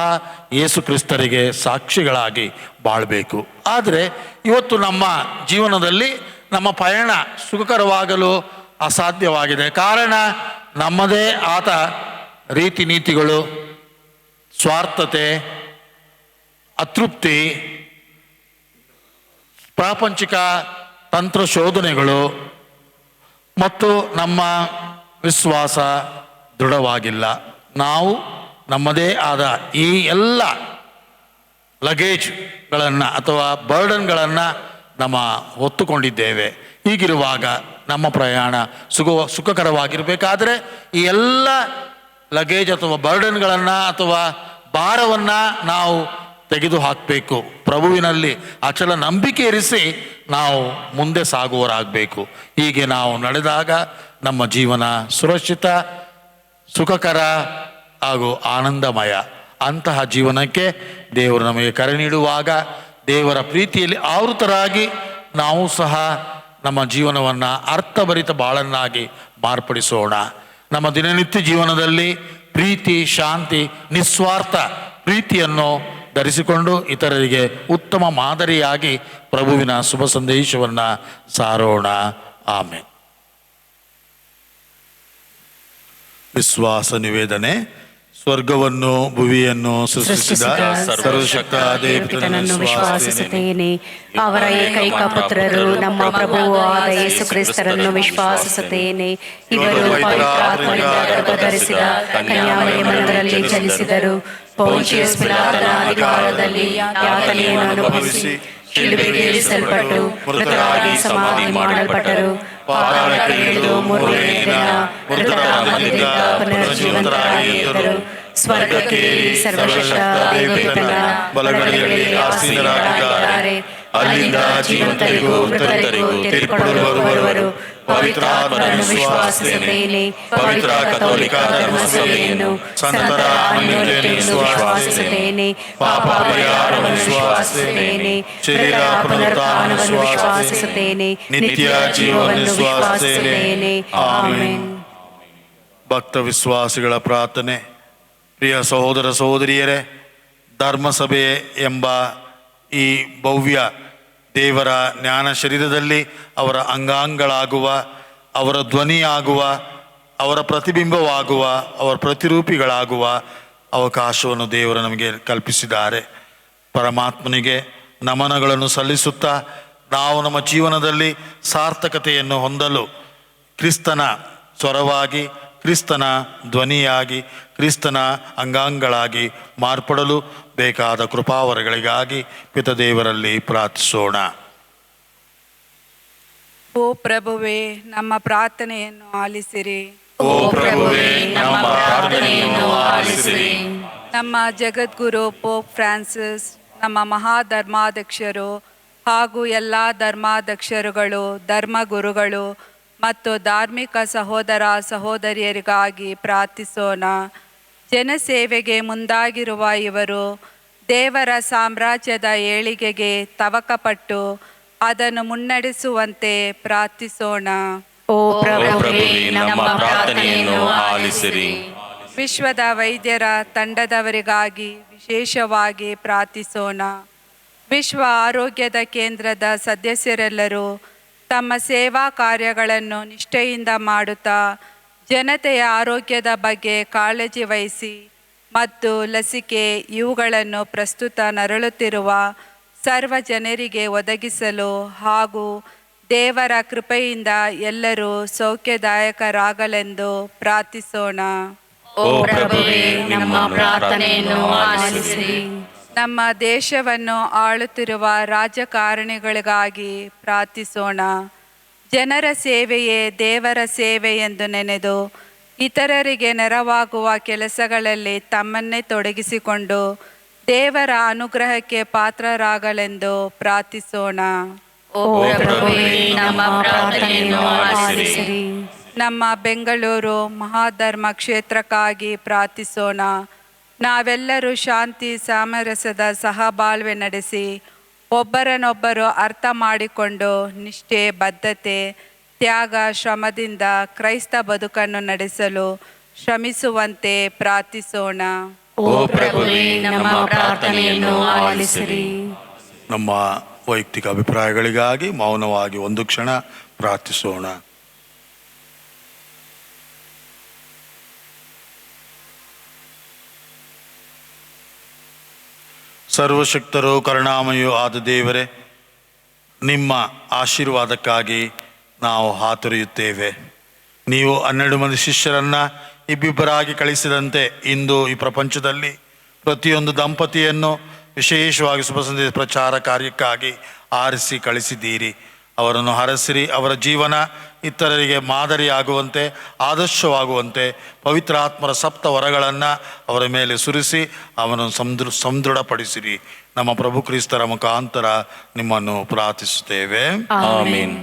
ಯೇಸು ಕ್ರಿಸ್ತರಿಗೆ ಸಾಕ್ಷಿಗಳಾಗಿ ಬಾಳಬೇಕು. ಆದರೆ ಇವತ್ತು ನಮ್ಮ ಜೀವನದಲ್ಲಿ ನಮ್ಮ ಪಯಣ ಸುಖಕರವಾಗಲು ಅಸಾಧ್ಯವಾಗಿದೆ. ಕಾರಣ ನಮ್ಮದೇ ಆದ ರೀತಿ ನೀತಿಗಳು, ಸ್ವಾರ್ಥತೆ, ಅತೃಪ್ತಿ, ಪ್ರಾಪಂಚಿಕ ತಂತ್ರ ಶೋಧನೆಗಳು ಮತ್ತು ನಮ್ಮ ವಿಶ್ವಾಸ ದೃಢವಾಗಿಲ್ಲ. ನಾವು ನಮ್ಮದೇ ಆದ ಈ ಎಲ್ಲ ಲಗೇಜ್ಗಳನ್ನು ಅಥವಾ ಬರ್ಡನ್ಗಳನ್ನು ನಮ್ಮ ಹೊತ್ತುಕೊಂಡಿದ್ದೇವೆ. ಹೀಗಿರುವಾಗ ನಮ್ಮ ಪ್ರಯಾಣ ಸುಖಕರವಾಗಿರಬೇಕಾದ್ರೆ ಈ ಎಲ್ಲ ಲಗೇಜ್ ಅಥವಾ ಬರ್ಡನ್ಗಳನ್ನು ಅಥವಾ ಭಾರವನ್ನು ನಾವು ತೆಗೆದು ಹಾಕಬೇಕು. ಪ್ರಭುವಿನಲ್ಲಿ ಅಚಲ ನಂಬಿಕೆ ಇರಿಸಿ ನಾವು ಮುಂದೆ ಸಾಗುವವರಾಗಬೇಕು. ಹೀಗೆ ನಾವು ನಡೆದಾಗ ನಮ್ಮ ಜೀವನ ಸುರಕ್ಷಿತ, ಸುಖಕರ ಹಾಗೂ ಆನಂದಮಯ. ಅಂತಹ ಜೀವನಕ್ಕೆ ದೇವರು ನಮಗೆ ಕರೆ ನೀಡುವಾಗ ದೇವರ ಪ್ರೀತಿಯಲ್ಲಿ ಆವೃತರಾಗಿ ನಾವು ಸಹ ನಮ್ಮ ಜೀವನವನ್ನು ಅರ್ಥಭರಿತ ಬಾಳನ್ನಾಗಿ ಮಾರ್ಪಡಿಸೋಣ. ನಮ್ಮ ದಿನನಿತ್ಯ ಜೀವನದಲ್ಲಿ ಪ್ರೀತಿ, ಶಾಂತಿ, ನಿಸ್ವಾರ್ಥ ಪ್ರೀತಿಯನ್ನು ಧರಿಸಿಕೊಂಡು ಇತರರಿಗೆ ಉತ್ತಮ ಮಾದರಿಯಾಗಿ ಪ್ರಭುವಿನ ಶುಭ ಸಂದೇಶವನ್ನು ಸಾರೋಣ. ಆಮೇಲೆ ವಿಶ್ವಾಸ ನಿವೇದನೆ. ಸ್ವರ್ಗವನ್ನು ಭುವಿಯನ್ನು ಸೃಷ್ಟಿಸಿದ ಸರ್ವಶಕ್ತ ದೇವರನ್ನು ವಿಶ್ವಾಸಿಸುತ್ತೇನೆ. ಅವರ ಏಕೈಕ ಪುತ್ರರು ನಮ್ಮ ಪ್ರಭುವೂ ಆದ ಯೇಸು ಕ್ರಿಸ್ತರನ್ನು ವಿಶ್ವಾಸಿಸುತ್ತೇನೆ. ಇವರು ಪವಿತ್ರಾತ್ಮನಿಂದ ಗರ್ಭಧರಿಸಿದ ಕನ್ಯಾಮರಿಯಮ್ಮನಲ್ಲಿ ಜನಿಸಿದರು. ಪೊಂಚಿಯಸ್ ಪಿಲಾತನ ಅಧಿಕಾರದಲ್ಲಿ ಯಾತನೆಯನ್ನು ಅನುಭವಿಸಿ ಶಿಲುಬೆಗೆ ಇಳಿಸಲ್ಪಟ್ಟು ಮೃತರಾಗಿ ಸಮಾಧಿ ಮಾಡಲ್ಪಟ್ಟರು. ಪಾತಾಳಕ್ಕೆ ಇಳಿದು ಮೂರನೆಯ ದಿನ ಮೃತರ ಮಧ್ಯದಿಂದ ಪುನರ್ಜೀವಂತರಾಗಿ ಎದ್ದರು. ಸ್ವರ್ಗಕ್ಕೆ ಏರಿ ಸರ್ವಶಕ್ತ ದೇವರ ಬಲಗಡೆಯಲ್ಲಿ ಆಸೀನರಾಗಿದ್ದಾರೆ. ಅಲ್ಲಿಂದ ಜೀವಂತರಿಗೂ ಮೃತರಿಗೂ ತೀರ್ಪು ಬರುವರು. ಪವಿತ್ರಾತ್ಮರನ್ನು ವಿಶ್ವಾಸಿಸುತ್ತೇನೆ. ಪವಿತ್ರ ಕಥೋಲಿಕ ಧರ್ಮಸಭೆಯನ್ನು, ಸಂತರ ಅನ್ಯೋನ್ಯತೆಯನ್ನು ವಿಶ್ವಾಸಿಸುತ್ತೇನೆ. ಪಾಪ ಪರಿಹಾರವನ್ನು ವಿಶ್ವಾಸಿಸುತ್ತೇನೆ. ಶರೀರ ಪುನರುತ್ಥಾನವನ್ನು ವಿಶ್ವಾಸಿಸುತ್ತೇನೆ. ನಿತ್ಯ ಜೀವವನ್ನು ವಿಶ್ವಾಸಿಸುತ್ತೇನೆ. ಆಮೆನ್. ಭಕ್ತ ವಿಶ್ವಾಸಿಗಳ ಪ್ರಾರ್ಥನೆ. ಪ್ರಿಯ ಸಹೋದರ ಸಹೋದರಿಯರೇ, ಧರ್ಮಸಭೆ ಎಂಬ ಈ ಭವ್ಯ ದೇವರ ಜ್ಞಾನ ಶರೀರದಲ್ಲಿ ಅವರ ಅಂಗಾಂಗಗಳಾಗುವ, ಅವರ ಧ್ವನಿಯಾಗುವ, ಅವರ ಪ್ರತಿಬಿಂಬವಾಗುವ, ಅವರ ಪ್ರತಿರೂಪಿಗಳಾಗುವ ಅವಕಾಶವನ್ನು ದೇವರು ನಮಗೆ ಕಲ್ಪಿಸಿದ್ದಾರೆ. ಪರಮಾತ್ಮನಿಗೆ ನಮನಗಳನ್ನು ಸಲ್ಲಿಸುತ್ತಾ ನಾವು ನಮ್ಮ ಜೀವನದಲ್ಲಿ ಸಾರ್ಥಕತೆಯನ್ನು ಹೊಂದಲು ಕ್ರಿಸ್ತನ ಸ್ವರವಾಗಿ, ಕ್ರಿಸ್ತನ ಧ್ವನಿಯಾಗಿ, ಕ್ರಿಸ್ತನ ಅಂಗಾಂಗಗಳಾಗಿ ಮಾರ್ಪಡಲು ಬೇಕಾದ ಕೃಪಾವರಗಳಿಗಾಗಿ ಪಿತದೇವರಲ್ಲಿ ಪ್ರಾರ್ಥಿಸೋಣ. ಓ ಪ್ರಭುವೇ, ನಮ್ಮ ಪ್ರಾರ್ಥನೆಯನ್ನು ಆಲಿಸಿರಿ. ಓ ಪ್ರಭುವೇ, ನಮ್ಮ ಪ್ರಾರ್ಥನೆಯನ್ನು ಆಲಿಸಿರಿ. ನಮ್ಮ ಜಗದ್ಗುರು ಪೋಪ್ ಫ್ರಾನ್ಸಿಸ್, ನಮ್ಮ ಮಹಾಧರ್ಮಾಧ್ಯಕ್ಷರು ಹಾಗೂ ಎಲ್ಲ ಧರ್ಮಾಧ್ಯಕ್ಷರುಗಳು, ಧರ್ಮಗುರುಗಳು ಮತ್ತು ಧಾರ್ಮಿಕ ಸಹೋದರ ಸಹೋದರಿಯರಿಗಾಗಿ ಪ್ರಾರ್ಥಿಸೋಣ. ಜನಸೇವೆಗೆ ಮುಂದಾಗಿರುವ ಇವರು ದೇವರ ಸಾಮ್ರಾಜ್ಯದ ಏಳಿಗೆಗೆ ತವಕಪಟ್ಟು ಅದನ್ನು ಮುನ್ನಡೆಸುವಂತೆ ಪ್ರಾರ್ಥಿಸೋಣ. ಓ ಪ್ರಭುವೇ, ನಮ್ಮ ಪ್ರಾರ್ಥನೆಯನ್ನು ಆಲಿಸಿರಿ. ವಿಶ್ವದ ವೈದ್ಯರ ತಂಡದವರಿಗಾಗಿ ವಿಶೇಷವಾಗಿ ಪ್ರಾರ್ಥಿಸೋಣ. ವಿಶ್ವ ಆರೋಗ್ಯದ ಕೇಂದ್ರದ ಸದಸ್ಯರೆಲ್ಲರೂ ತಮ್ಮ ಸೇವಾ ಕಾರ್ಯಗಳನ್ನು ನಿಷ್ಠೆಯಿಂದ ಮಾಡುತ್ತಾ ಜನತೆಯ ಆರೋಗ್ಯದ ಬಗ್ಗೆ ಕಾಳಜಿ ವಹಿಸಿ ಮತ್ತು ಲಸಿಕೆ ಇವುಗಳನ್ನು ಪ್ರಸ್ತುತ ನರಳುತ್ತಿರುವ ಸರ್ವ ಜನರಿಗೆ ಒದಗಿಸಲು ಹಾಗೂ ದೇವರ ಕೃಪೆಯಿಂದ ಎಲ್ಲರೂ ಸೌಖ್ಯದಾಯಕರಾಗಲೆಂದು ಪ್ರಾರ್ಥಿಸೋಣ. ಓ ಪ್ರಭುವೇ, ನಮ್ಮ ಪ್ರಾರ್ಥನೆಯನ್ನು ಆಲಿಸಿರಿ. ನಮ್ಮ ದೇಶವನ್ನು ಆಳುತ್ತಿರುವ ರಾಜಕಾರಣಿಗಳಿಗಾಗಿ ಪ್ರಾರ್ಥಿಸೋಣ. ಜನರ ಸೇವೆಯೇ ದೇವರ ಸೇವೆ ಎಂದು ನೆನೆದು ಇತರರಿಗೆ ನೆರವಾಗುವ ಕೆಲಸಗಳಲ್ಲಿ ತಮ್ಮನ್ನೇ ತೊಡಗಿಸಿಕೊಂಡು ದೇವರ ಅನುಗ್ರಹಕ್ಕೆ ಪಾತ್ರರಾಗಲೆಂದು ಪ್ರಾರ್ಥಿಸೋಣ. ಓ ಪ್ರಭುವೇ, ನಮ್ಮ ಪ್ರಾರ್ಥನೆಯನ್ನು ಆಲಿಸಿರಿ. ನಮ್ಮ ಬೆಂಗಳೂರು ಮಹಾಧರ್ಮ ಕ್ಷೇತ್ರಕ್ಕಾಗಿ ಪ್ರಾರ್ಥಿಸೋಣ. ನಾವೆಲ್ಲರೂ ಶಾಂತಿ ಸಾಮರಸ್ಯದ ಸಹಬಾಳ್ವೆ ನಡೆಸಿ ಒಬ್ಬರನ್ನೊಬ್ಬರು ಅರ್ಥ ಮಾಡಿಕೊಂಡು ನಿಷ್ಠೆ, ಬದ್ಧತೆ, ತ್ಯಾಗ, ಶ್ರಮದಿಂದ ಕ್ರೈಸ್ತ ಬದುಕನ್ನು ನಡೆಸಲು ಶ್ರಮಿಸುವಂತೆ ಪ್ರಾರ್ಥಿಸೋಣ. ಓ ಪ್ರಭುವೇ, ನಮ್ಮ ಪ್ರಾರ್ಥನೆಯನ್ನು ಆಲಿಸಿರಿ. ನಮ್ಮ ವೈಯಕ್ತಿಕ ಅಭಿಪ್ರಾಯಗಳಿಗಾಗಿ ಮೌನವಾಗಿ ಒಂದು ಕ್ಷಣ ಪ್ರಾರ್ಥಿಸೋಣ. ಸರ್ವಶಕ್ತರು ಕರುಣಾಮಯೂ ಆದ ದೇವರೇ, ನಿಮ್ಮ ಆಶೀರ್ವಾದಕ್ಕಾಗಿ ನಾವು ಹಾತೊರೆಯುತ್ತೇವೆ. ನೀವು 12 ಮಂದಿ ಶಿಷ್ಯರನ್ನು ಇಬ್ಬಿಬ್ಬರಾಗಿ ಕಳಿಸಿದಂತೆ ಇಂದು ಈ ಪ್ರಪಂಚದಲ್ಲಿ ಪ್ರತಿಯೊಂದು ದಂಪತಿಯನ್ನು ವಿಶೇಷವಾಗಿ ಶುಭ ಸಂದೇಶ ಪ್ರಚಾರ ಕಾರ್ಯಕ್ಕಾಗಿ ಆರಿಸಿ ಕಳಿಸಿದ್ದೀರಿ. ಅವರನ್ನು ಹರಸಿರಿ. ಅವರ ಜೀವನ ಇತರರಿಗೆ ಮಾದರಿಯಾಗುವಂತೆ, ಆದರ್ಶವಾಗುವಂತೆ ಪವಿತ್ರಾತ್ಮರ ಸಪ್ತ ವರಗಳನ್ನು ಅವರ ಮೇಲೆ ಸುರಿಸಿ ಅವನನ್ನು ಸಮದೃಢಪಡಿಸಿರಿ. ನಮ್ಮ ಪ್ರಭು ಕ್ರಿಸ್ತರ ಮುಖಾಂತರ ನಿಮ್ಮನ್ನು ಪ್ರಾರ್ಥಿಸುತ್ತೇವೆ. ಆಮೆನ್.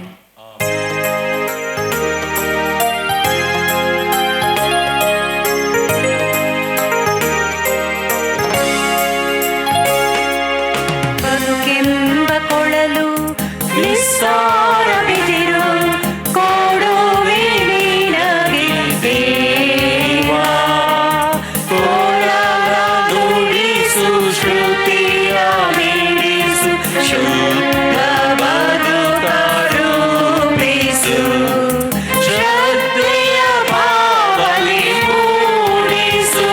ಬದುಕೆಂಬ ಕೊಳಲು ನಿಸ್ಸಾರ ಬಿದಿರು ಕೊಡುವೆ ನಿನಗೆ ದೇವಾ. ಕೊಳಲ ನುಡಿಸು, ಶ್ರುತಿಯ ಮಿಡಿಸು, ಶುದ್ಧ ಬದುಕ ರೂಪಿಸು. ಶ್ರದ್ಧೆಯ ಬಾವಲಿ ಮೂಡಿಸು,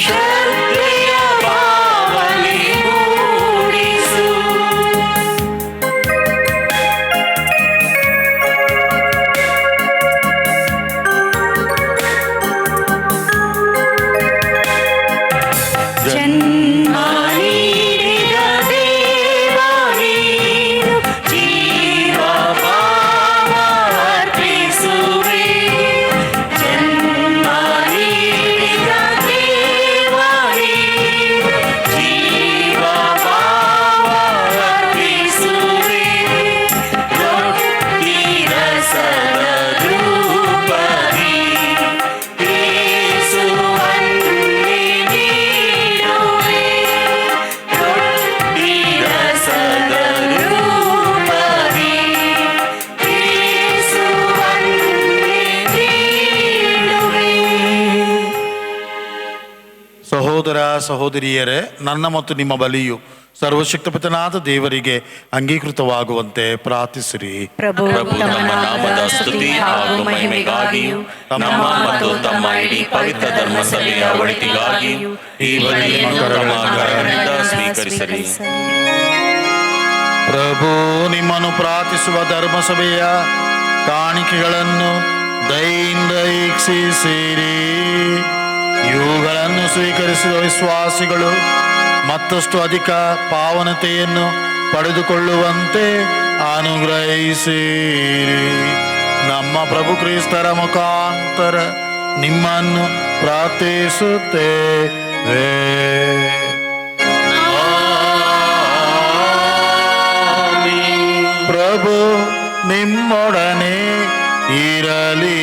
ಶ್ರದ್ಧೆಯ ಬಾವಲಿ ಮೂಡಿಸು. ಜನ್ಮ ನೀಡಿದ ದೇವ ನೀನು, ಜೀವ ಭಾವ ಅರ್ಪಿಸುವೆ. ಜನ್ಮ ನೀಡಿದ ದೇವ ನೀನು, ಜೀವ ಭಾವ ಅರ್ಪಿಸುವೆ. ರೊಟ್ಟಿ ರಸದ ರೂಪದಿ ಯೇಸುವನ್ನೇ ನೀಡುವೆ. ರೊಟ್ಟಿ ರಸದ ರೂಪದಿ ಯೇಸುವನ್ನೇ ನೀಡುವೆ. ಸಹೋದರ ಸಹೋದರಿಯರೇ, ನನ್ನ ಮತ್ತು ನಿಮ್ಮ ಬಲಿಯು ಸರ್ವಶಕ್ತಪಿತನಾದ ದೇವರಿಗೆ ಅಂಗೀಕೃತವಾಗುವಂತೆ ಪ್ರಾರ್ಥಿಸಿರಿ. ಪ್ರಭು ಪ್ರಭು ತಮ್ಮ ನಾಮದ ಸ್ತುತಿ ಹಾಗೂ ಮಹಿಮೆಗಾಗಿಯೂ ನಮ್ಮ ಮತ್ತು ತಮ್ಮ ಇಡೀ ಪವಿತ್ರ ಧರ್ಮಸಭೆಯ ಒಳಿತಿಗಾಗಿಯೂ ಈ ಬಲಿಯನ್ನು ತಮ್ಮ ಕರಗಳಿಂದ ಸ್ವೀಕರಿಸಲಿ. ಪ್ರಭು ನಿಮ್ಮನ್ನು ಪ್ರಾರ್ಥಿಸುವ ಧರ್ಮಸಭೆಯ ಕಾಣಿಕೆಗಳನ್ನು ದಯಿಂದ ವೀಕ್ಷಿಸಿರಿ. ಇವುಗಳನ್ನು ಸ್ವೀಕರಿಸಿದ ವಿಶ್ವಾಸಿಗಳು ಮತ್ತಷ್ಟು ಅಧಿಕ ಪಾವನತೆಯನ್ನು ಪಡೆದುಕೊಳ್ಳುವಂತೆ ಅನುಗ್ರಹಿಸಿರಿ. ನಮ್ಮ ಪ್ರಭು ಕ್ರಿಸ್ತರ ಮುಖಾಂತರ ನಿಮ್ಮನ್ನು ಪ್ರಾರ್ಥಿಸುತ್ತೇವೆ. ಪ್ರಭು ನಿಮ್ಮೊಡನೆ ಇರಲಿ.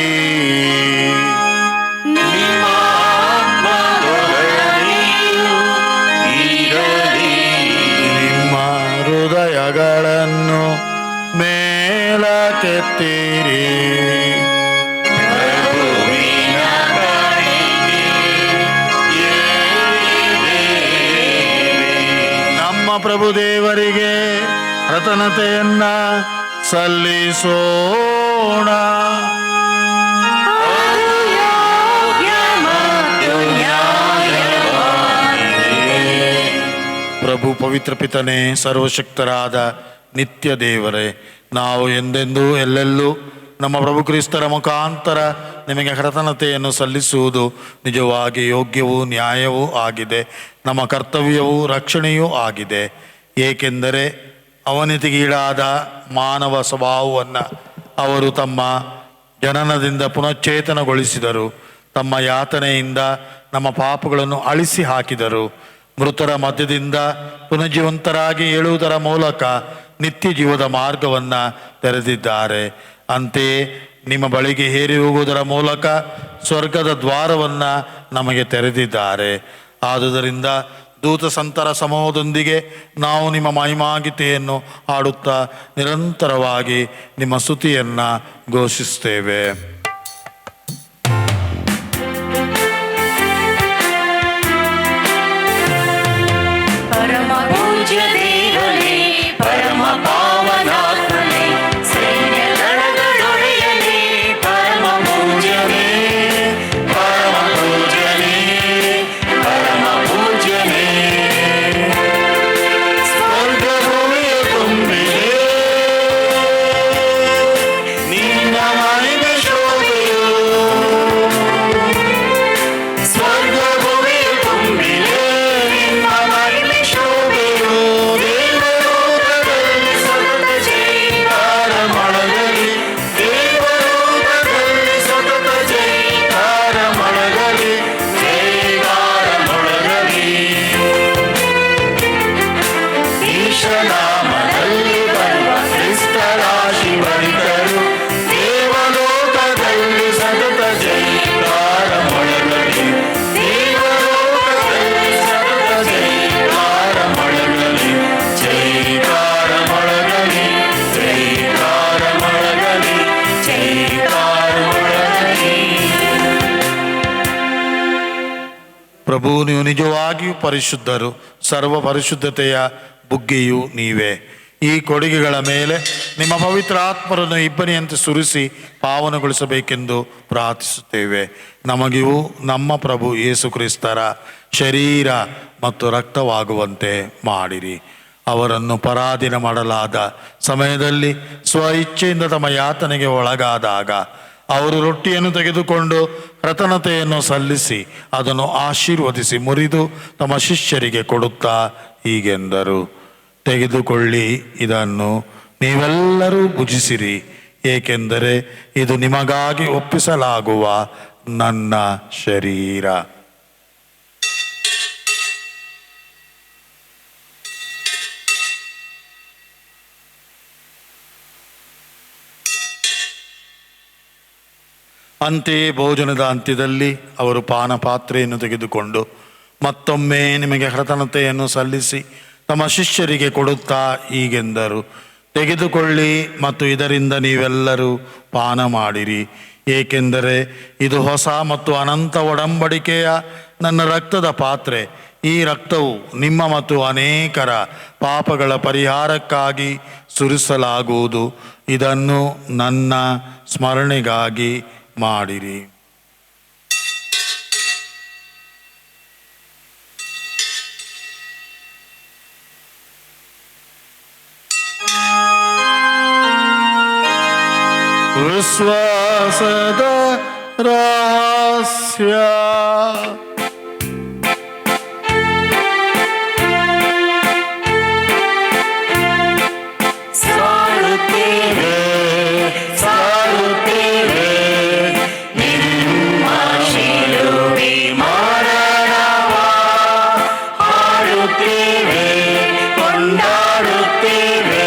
ನಿಮ್ಮ ಹೃದಯಗಳನ್ನು ಮೇಲಕ್ಕೆತ್ತಿರಿ. ನಮ್ಮ ಪ್ರಭು ದೇವರಿಗೆ ಕೃತಜ್ಞತೆಯನ್ನ ಸಲ್ಲಿಸೋಣ. ಪ್ರಭು ಪವಿತ್ರ ಪಿತನೇ, ಸರ್ವಶಕ್ತರಾದ ನಿತ್ಯ ದೇವರೇ, ನಾವು ಎಂದೆಂದೂ ಎಲ್ಲೆಲ್ಲೂ ನಮ್ಮ ಪ್ರಭು ಕ್ರಿಸ್ತರ ಮುಖಾಂತರ ನಿಮಗೆ ಕೃತಜ್ಞತೆಯನ್ನು ಸಲ್ಲಿಸುವುದು ನಿಜವಾಗಿ ಯೋಗ್ಯವೂ ನ್ಯಾಯವೂ ಆಗಿದೆ, ನಮ್ಮ ಕರ್ತವ್ಯವೂ ರಕ್ಷಣೆಯೂ ಆಗಿದೆ. ಏಕೆಂದರೆ ಅವನತಿಗೀಡಾದ ಮಾನವ ಸ್ವಭಾವವನ್ನು ಅವರು ತಮ್ಮ ಜನನದಿಂದ ಪುನಶ್ಚೇತನಗೊಳಿಸಿದರು. ತಮ್ಮ ಯಾತನೆಯಿಂದ ನಮ್ಮ ಪಾಪಗಳನ್ನು ಅಳಿಸಿ ಹಾಕಿದರು. ಮೃತರ ಮಧ್ಯದಿಂದ ಪುನಜೀವಂತರಾಗಿ ಏಳುವುದರ ಮೂಲಕ ನಿತ್ಯ ಜೀವದ ಮಾರ್ಗವನ್ನು ತೆರೆದಿದ್ದಾರೆ. ಅಂತೆಯೇ ನಿಮ್ಮ ಬಳಿಗೆ ಹೇರಿ ಹೋಗುವುದರ ಮೂಲಕ ಸ್ವರ್ಗದ ದ್ವಾರವನ್ನು ನಮಗೆ ತೆರೆದಿದ್ದಾರೆ. ಆದುದರಿಂದ ದೂತ ಸಂತರ ಸಮೂಹದೊಂದಿಗೆ ನಾವು ನಿಮ್ಮ ಮಹಿಮಾಗೀತೆಯನ್ನು ಹಾಡುತ್ತಾ ನಿರಂತರವಾಗಿ ನಿಮ್ಮ ಸ್ತುತಿಯನ್ನು ಘೋಷಿಸುತ್ತೇವೆ. ಪರಮ ಪೂಜ್ಯ ದೇವನೇ, ಪರಮ ಪಾವನಾತ್ಮನೇ, ಸೈನ್ಯ ದಳಗಳೊಡೆಯನೇ, ಪರಮ ಪೂಜ್ಯನೇ, ಪರಮ ಪೂಜ್ಯನೇ, ಪರಮ ಪೂಜ್ಯನೇ. ಸ್ವರ್ಗಭೂಮಿಯ ತುಂಬಿದೆ ನಿನ್ನ ಮಹಿಮೆ ಶೋಭೆಯು. ಸ್ವರ್ಗಭೂಮಿಯ ತುಂಬಿದೆ ನಿಮ್ಮ ಮಹಿಮೆ ಶೋಭೆಯು. ದೇವಲೋಕದಲ್ಲಿ ಸತತ ಜಯಕಾರ ಮೊಳಗಲಿ, ದೇವಲೋಕದಲ್ಲಿ ಸತತ ಜಯಕಾರ ಮೊಳಗಲಿ, ಜಯಕಾರ ಮೊಳಗಲಿ. ಈಶನಾಮದಲ್ಲಿ ಬರುವ ಕ್ರಿಸ್ತರಾಶಿ ಬರಿತರು, ದೇವಲೋಕದಲ್ಲಿ ಸತತ ಜಯಕಾರ ಮೊಳಗಲಿ, ದೇವಲೋಕದಲ್ಲಿ ಸತತ ಜಯಕಾರ ಮೊಳಗಲಿ, ಜಯಕಾರ ಮೊಳಗಲಿ, ಜಯಕಾರ ಮೊಳಗಲಿ, ಜಯಕಾರ ಮೊಳಗಲಿ. ಪ್ರಭು, ನೀವು ನಿಜವಾಗಿಯೂ ಪರಿಶುದ್ಧರು, ಸರ್ವ ಪರಿಶುದ್ಧತೆಯ ಬುಗ್ಗೆಯೂ ನೀವೇ. ಈ ಕೊಡುಗೆಗಳ ಮೇಲೆ ನಿಮ್ಮ ಪವಿತ್ರ ಆತ್ಮರನ್ನು ಇಬ್ಬನಿಯಂತೆ ಸುರಿಸಿ ಪಾವನಗೊಳಿಸಬೇಕೆಂದು ಪ್ರಾರ್ಥಿಸುತ್ತೇವೆ. ನಮಗಿವು ನಮ್ಮ ಪ್ರಭು ಯೇಸು ಕ್ರಿಸ್ತರ ಶರೀರ ಮತ್ತು ರಕ್ತವಾಗುವಂತೆ ಮಾಡಿರಿ. ಅವರನ್ನು ಪರಾಧೀನ ಮಾಡಲಾದ ಸಮಯದಲ್ಲಿ ಸ್ವ ಇಚ್ಛೆಯಿಂದ ತಮ್ಮ ಯಾತನೆಗೆ ಒಳಗಾದಾಗ ಅವರು ರೊಟ್ಟಿಯನ್ನು ತೆಗೆದುಕೊಂಡು ಕೃತಜ್ಞತೆಯನ್ನು ಸಲ್ಲಿಸಿ ಅದನ್ನು ಆಶೀರ್ವದಿಸಿ ಮುರಿದು ತಮ್ಮ ಶಿಷ್ಯರಿಗೆ ಕೊಡುತ್ತಾ ಹೀಗೆಂದರು, ತೆಗೆದುಕೊಳ್ಳಿ, ಇದನ್ನು ನೀವೆಲ್ಲರೂ ಭುಜಿಸಿರಿ, ಏಕೆಂದರೆ ಇದು ನಿಮಗಾಗಿ ಒಪ್ಪಿಸಲಾಗುವ ನನ್ನ ಶರೀರ. ಅಂತೆಯೇ ಭೋಜನದ ಅಂತ್ಯದಲ್ಲಿ ಅವರು ಪಾನಪಾತ್ರೆಯನ್ನು ತೆಗೆದುಕೊಂಡು ಮತ್ತೊಮ್ಮೆ ನಿಮಗೆ ಕೃತಜ್ಞತೆಯನ್ನು ಸಲ್ಲಿಸಿ ತಮ್ಮ ಶಿಷ್ಯರಿಗೆ ಕೊಡುತ್ತಾ ಹೀಗೆಂದರು, ತೆಗೆದುಕೊಳ್ಳಿ ಮತ್ತು ಇದರಿಂದ ನೀವೆಲ್ಲರೂ ಪಾನ ಮಾಡಿರಿ, ಏಕೆಂದರೆ ಇದು ಹೊಸ ಮತ್ತು ಅನಂತ ಒಡಂಬಡಿಕೆಯ ನನ್ನ ರಕ್ತದ ಪಾತ್ರೆ. ಈ ರಕ್ತವು ನಿಮ್ಮ ಮತ್ತು ಅನೇಕರ ಪಾಪಗಳ ಪರಿಹಾರಕ್ಕಾಗಿ ಸುರಿಸಲಾಗುವುದು. ಇದನ್ನು ನನ್ನ ಸ್ಮರಣೆಗಾಗಿ ಮಾಡಿರಿ. ವಿಶ್ವಾಸದ ರಹಸ್ಯ. ಸಾರುತ್ತೇವೆ ಸಾರುತ್ತೇವೆ ನಿಮ್ಮ ಶಿಲುಬೆ ಮರಣವ ಹಾಡುತ್ತೇವೆ ಕೊಂಡಾಡುತ್ತೇವೆ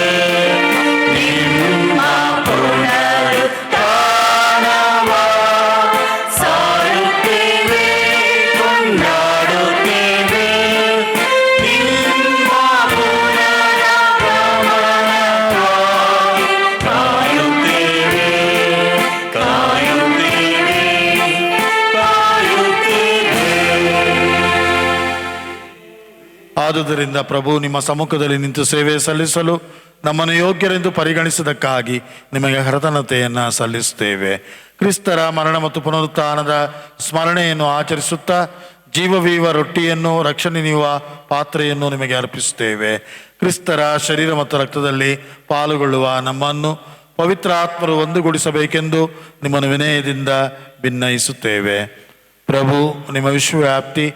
ನಿಮ್ಮ ಪುನರುತ್ಥಾನವ ಸಾರುತ್ತೇವೆ ಕೊಂಡಾಡುತ್ತೇವೆ ನಿಮ್ಮ ಕಾಯುತ್ತೇವೆ ಕಾಯುತ್ತೇವೆ ಕಾಯುತ್ತೇವೆ. ಆದುದರಿಂದ ಪ್ರಭು ನಿಮ್ಮ ಸಮ್ಮುಖದಲ್ಲಿ ನಿಂತು ಸೇವೆ ಸಲ್ಲಿಸಲು ನಮ್ಮನ್ನು ಯೋಗ್ಯರೆಂದು ಪರಿಗಣಿಸಿದ್ದಕ್ಕಾಗಿ ನಿಮಗೆ ಕೃತಜ್ಞತೆಯನ್ನು ಸಲ್ಲಿಸುತ್ತೇವೆ. ಕ್ರಿಸ್ತರ ಮರಣ ಮತ್ತು ಪುನರುತ್ಥಾನದ ಸ್ಮರಣೆಯನ್ನು ಆಚರಿಸುತ್ತಾ ಜೀವವೀವ ರೊಟ್ಟಿಯನ್ನು ರಕ್ಷಣೆ ನೀಡುವ ಪಾತ್ರೆಯನ್ನು ನಿಮಗೆ ಅರ್ಪಿಸುತ್ತೇವೆ. ಕ್ರಿಸ್ತರ ಶರೀರ ಮತ್ತು ರಕ್ತದಲ್ಲಿ ಪಾಲುಗೊಳ್ಳುವ ನಮ್ಮನ್ನು ಪವಿತ್ರ ಆತ್ಮರು ಒಂದುಗೂಡಿಸಬೇಕೆಂದು ನಿಮ್ಮನ್ನು ವಿನಯದಿಂದ ಭಿನ್ನಯಿಸುತ್ತೇವೆ. ಪ್ರಭು, ನಿಮ್ಮ ವಿಶ್ವವ್ಯಾಪ್ತಿ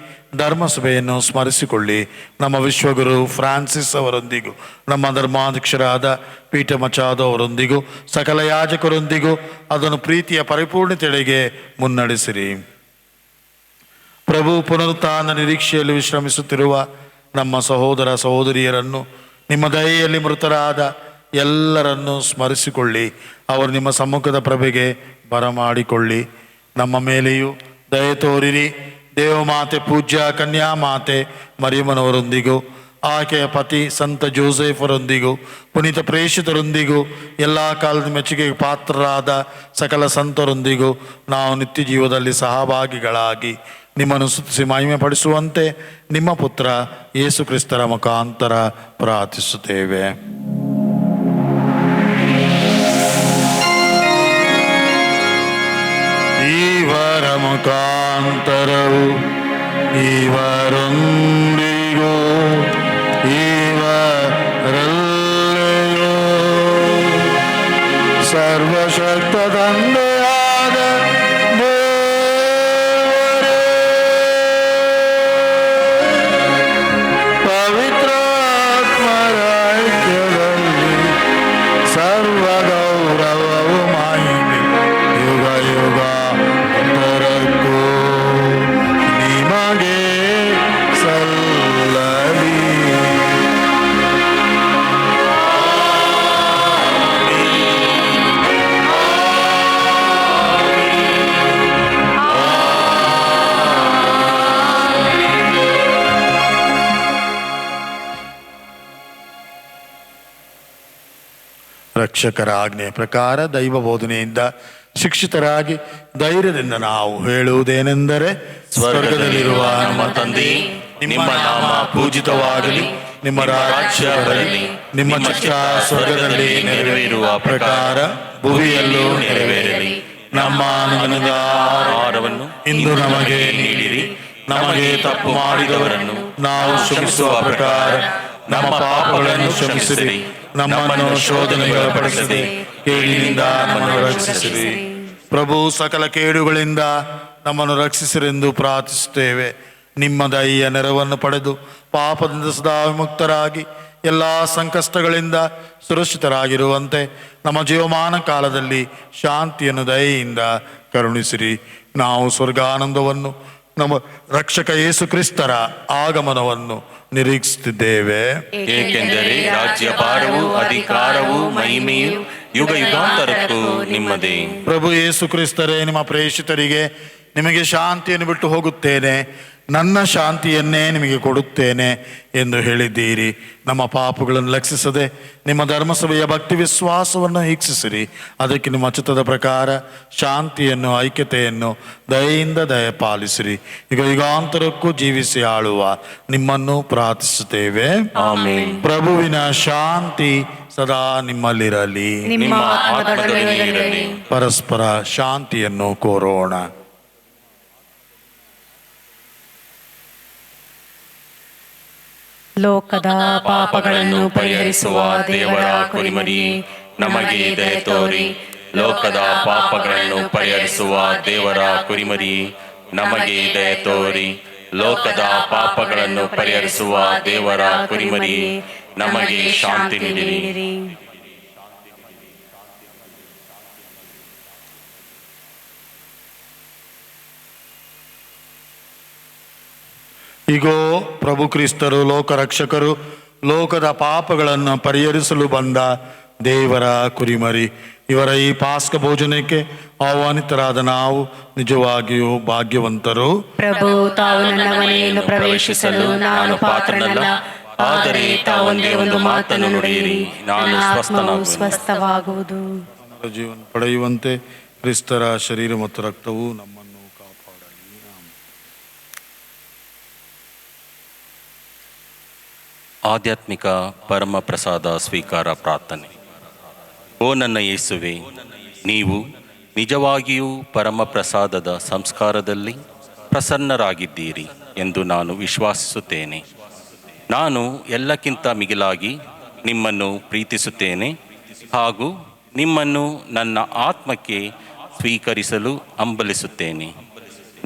ಧರ್ಮಸಭೆಯನ್ನು ಸ್ಮರಿಸಿಕೊಳ್ಳಿ. ನಮ್ಮ ವಿಶ್ವಗುರು ಫ್ರಾನ್ಸಿಸ್ ಅವರೊಂದಿಗೂ ನಮ್ಮ ಧರ್ಮಾಧ್ಯಕ್ಷರಾದ ಪೀಟರ್ ಮಚಾದೋ ಅವರೊಂದಿಗೂ ಸಕಲ ಯಾಜಕರೊಂದಿಗೂ ಅದನ್ನು ಪ್ರೀತಿಯ ಪರಿಪೂರ್ಣತೆಡೆಗೆ ಮುನ್ನಡೆಸಿರಿ. ಪ್ರಭು, ಪುನರುತ್ಥಾನ ನಿರೀಕ್ಷೆಯಲ್ಲಿ ವಿಶ್ರಮಿಸುತ್ತಿರುವ ನಮ್ಮ ಸಹೋದರ ಸಹೋದರಿಯರನ್ನು, ನಿಮ್ಮ ದಯೆಯಲ್ಲಿ ಮೃತರಾದ ಎಲ್ಲರನ್ನೂ ಸ್ಮರಿಸಿಕೊಳ್ಳಿ. ಅವರು ನಿಮ್ಮ ಸಮ್ಮುಖದ ಪ್ರಭೆಗೆ ಬರಮಾಡಿಕೊಳ್ಳಿ. ನಮ್ಮ ಮೇಲೆಯೂ ದಯೆ ತೋರಿರಿ. ದೇವಮಾತೆ ಪೂಜ್ಯ ಕನ್ಯಾಮಾತೆ ಮರಿಯಮ್ಮನವರೊಂದಿಗೂ ಆಕೆಯ ಪತಿ ಸಂತ ಜೋಸೆಫರೊಂದಿಗೂ ಪುನೀತ ಪ್ರೇಷಿತರೊಂದಿಗೂ ಎಲ್ಲ ಕಾಲದ ಮೆಚ್ಚುಗೆಗೆ ಪಾತ್ರರಾದ ಸಕಲ ಸಂತರೊಂದಿಗೂ ನಾವು ನಿತ್ಯ ಜೀವದಲ್ಲಿ ಸಹಭಾಗಿಗಳಾಗಿ ನಿಮ್ಮನ್ನು ಸ್ತುತಿಸಿ ಮಹಿಮೆ ಪಡಿಸುವಂತೆ ನಿಮ್ಮ ಪುತ್ರ ಯೇಸು ಕ್ರಿಸ್ತರ ಮುಖಾಂತರ ಪ್ರಾರ್ಥಿಸುತ್ತೇವೆ. ಇವರ ಮುಖಾಂತರವು ಇವರೊಂದಿಗೂ ಇವರಲ್ಲಿಯೂ ಸರ್ವಶಕ್ತ ತಂದೆಯಾದ ದೇವರೇ, ಪವಿತ್ರಾತ್ಮರ ಐಕ್ಯದಲ್ಲಿ ಸರ್ವ ಗೌರವವು ಮಹಿಮೆ ಯುಗ ಯುಗ ಅಂತರಕ್ಕೂ ನಿಮಗೆ ಸಲ್ಲಲಿ. ರಕ್ಷಕರ ಆಜ್ಞೆಯ ಪ್ರಕಾರ ದೈವ ಬೋಧನೆಯಿಂದ ಶಿಕ್ಷಿತರಾಗಿ ಧೈರ್ಯದಿಂದ ನಾವು ಹೇಳುವುದೇನೆಂದರೆ, ಸ್ವರ್ಗದಲ್ಲಿರುವ ನಮ್ಮ ತಂದೆ, ನಿಮ್ಮ ನಾಮ ಪೂಜಿತವಾಗಲಿ, ನಿಮ್ಮ ರಾಜ್ಯ ಬರಲಿ, ನಿಮ್ಮ ಚಿತ್ತ ಸ್ವರ್ಗದಲ್ಲಿ ನೆರವೇರುವ ಪ್ರಕಾರ ಭೂಮಿಯಲ್ಲೂ ನೆರವೇರಲಿ. ನಮ್ಮ ಅನುದಿನದ ಆಹಾರವನ್ನು ಇಂದು ನಮಗೆ ನೀಡಿರಿ. ನಮಗೆ ತಪ್ಪು ಮಾಡಿದವರನ್ನು ನಾವು ಕ್ಷಮಿಸುವ ಪ್ರಕಾರ ನಮ್ಮ ಪಾಪಗಳನ್ನು ಕ್ಷಮಿಸಿರಿ. ನಮ್ಮನ್ನು ಶೋಧನೆಗೊಳಪಡಿಸದೆ ಕೇಡಿನಿಂದ ನಮ್ಮನ್ನು ರಕ್ಷಿಸಿರಿ. ಪ್ರಭು, ಸಕಲ ಕೇಡುಗಳಿಂದ ನಮ್ಮನ್ನು ರಕ್ಷಿಸಿರೆಂದು ಪ್ರಾರ್ಥಿಸುತ್ತೇವೆ. ನಿಮ್ಮ ದಯೆಯ ನೆರವನ್ನು ಪಡೆದು ಪಾಪದಿಂದ ಸದಾ ವಿಮುಕ್ತರಾಗಿ ಎಲ್ಲ ಸಂಕಷ್ಟಗಳಿಂದ ಸುರಕ್ಷಿತರಾಗಿರುವಂತೆ ನಮ್ಮ ಜೀವಮಾನ ಕಾಲದಲ್ಲಿ ಶಾಂತಿಯನ್ನು ದಯೆಯಿಂದ ಕರುಣಿಸಿರಿ. ನಾವು ಸ್ವರ್ಗಾನಂದವನ್ನು, ನಮ್ಮ ರಕ್ಷಕ ಯೇಸು ಕ್ರಿಸ್ತರ ಆಗಮನವನ್ನು ನಿರೀಕ್ಷಿಸುತ್ತಿದ್ದೇವೆ. ಏಕೆಂದರೆ ರಾಜ್ಯಭಾರವು ಅಧಿಕಾರವು ಮಹಿಮೆಯು ಯುಗ ಯುಗಾಂತರಕ್ಕೂ ನಿಮ್ಮದೇ. ಪ್ರಭು ಯೇಸು ಕ್ರಿಸ್ತರೇ, ನಿಮ್ಮ ಪ್ರೇಷಿತರಿಗೆ ನಿಮಗೆ ಶಾಂತಿಯನ್ನು ಬಿಟ್ಟು ಹೋಗುತ್ತೇನೆ, ನನ್ನ ಶಾಂತಿಯನ್ನೇ ನಿಮಗೆ ಕೊಡುತ್ತೇನೆ ಎಂದು ಹೇಳಿದ್ದೀರಿ. ನಮ್ಮ ಪಾಪಗಳನ್ನು ಲಕ್ಷಿಸದೆ ನಿಮ್ಮ ಧರ್ಮಸಭೆಯ ಭಕ್ತಿ ವಿಶ್ವಾಸವನ್ನು ವೀಕ್ಷಿಸಿರಿ. ಅದಕ್ಕೆ ನಿಮ್ಮ ಚಿತ್ತದ ಪ್ರಕಾರ ಶಾಂತಿಯನ್ನು, ಐಕ್ಯತೆಯನ್ನು ದಯೆಯಿಂದ ದಯಪಾಲಿಸಿರಿ. ಈಗ ಯುಗಾಂತರಕ್ಕೂ ಜೀವಿಸಿ ಆಳುವ ನಿಮ್ಮನ್ನು ಪ್ರಾರ್ಥಿಸುತ್ತೇವೆ. ಆಮೆನ್. ಪ್ರಭುವಿನ ಶಾಂತಿ ಸದಾ ನಿಮ್ಮಲ್ಲಿರಲಿ. ನಿಮ್ಮ ಆತ್ಮದೊಡನೆ ಇರಲಿ. ಪರಸ್ಪರ ಶಾಂತಿಯನ್ನು ಕೋರೋಣ. ಲೋಕದ ಪಾಪಗಳನ್ನು ಪರಿಹರಿಸುವ ದೇವರ ಕುರಿಮರಿಯೇ, ನಮಗೆ ದಯೆ ತೋರಿ. ಲೋಕದ ಪಾಪಗಳನ್ನು ಪರಿಹರಿಸುವ ದೇವರ ಕುರಿಮರಿಯೇ, ನಮಗೆ ದಯೆ ತೋರಿ. ಲೋಕದ ಪಾಪಗಳನ್ನು ಪರಿಹರಿಸುವ ದೇವರ ಕುರಿಮರಿಯೇ, ನಮಗೆ ಶಾಂತಿ ನೀಡಿರಿ. ಇಗೋ ಪ್ರಭು ಕ್ರಿಸ್ತರು ಲೋಕರಕ್ಷಕರು, ಲೋಕದ ಪಾಪಗಳನ್ನು ಪರಿಹರಿಸಲು ಬಂದ ದೇವರ ಕುರಿಮರಿ. ಇವರ ಈ ಪಾಸ್ಕ ಭೋಜನಕ್ಕೆ ಆಹ್ವಾನಿತರಾದ ನಾವು ನಿಜವಾಗಿಯೂ ಭಾಗ್ಯವಂತರು. ಪ್ರಭು, ತಾವು ನನ್ನ ಮನೆಯನ್ನು ಪ್ರವೇಶಿಸಲು ನಾನು ಪಾತ್ರನಲ್ಲ, ಆದರೆ ತಾವೊಂದೇ ಒಂದು ಮಾತನ್ನು ನುಡಿಯಿರಿ, ನನ್ನ ಆತ್ಮವು ಸ್ವಸ್ಥವಾಗುವುದು. ಜೀವನ ಪಡೆಯುವಂತೆ ಕ್ರಿಸ್ತರ ಶರೀರ ಮತ್ತು ರಕ್ತವು ನಮ್ಮನ್ನು ಕಾಪಾಡಲಿ. ಆಧ್ಯಾತ್ಮಿಕ ಪರಮ ಪ್ರಸಾದ ಸ್ವೀಕಾರ ಪ್ರಾರ್ಥನೆ. ಓ ನನ್ನ ಯೇಸುವೆ, ನೀವು ನಿಜವಾಗಿಯೂ ಪರಮ ಪ್ರಸಾದದ ಸಂಸ್ಕಾರದಲ್ಲಿ ಪ್ರಸನ್ನರಾಗಿದ್ದೀರಿ ಎಂದು ನಾನು ವಿಶ್ವಾಸಿಸುತ್ತೇನೆ. ನಾನು ಎಲ್ಲಕ್ಕಿಂತ ಮಿಗಿಲಾಗಿ ನಿಮ್ಮನ್ನು ಪ್ರೀತಿಸುತ್ತೇನೆ ಹಾಗೂ ನಿಮ್ಮನ್ನು ನನ್ನ ಆತ್ಮಕ್ಕೆ ಸ್ವೀಕರಿಸಲು ಹಂಬಲಿಸುತ್ತೇನೆ.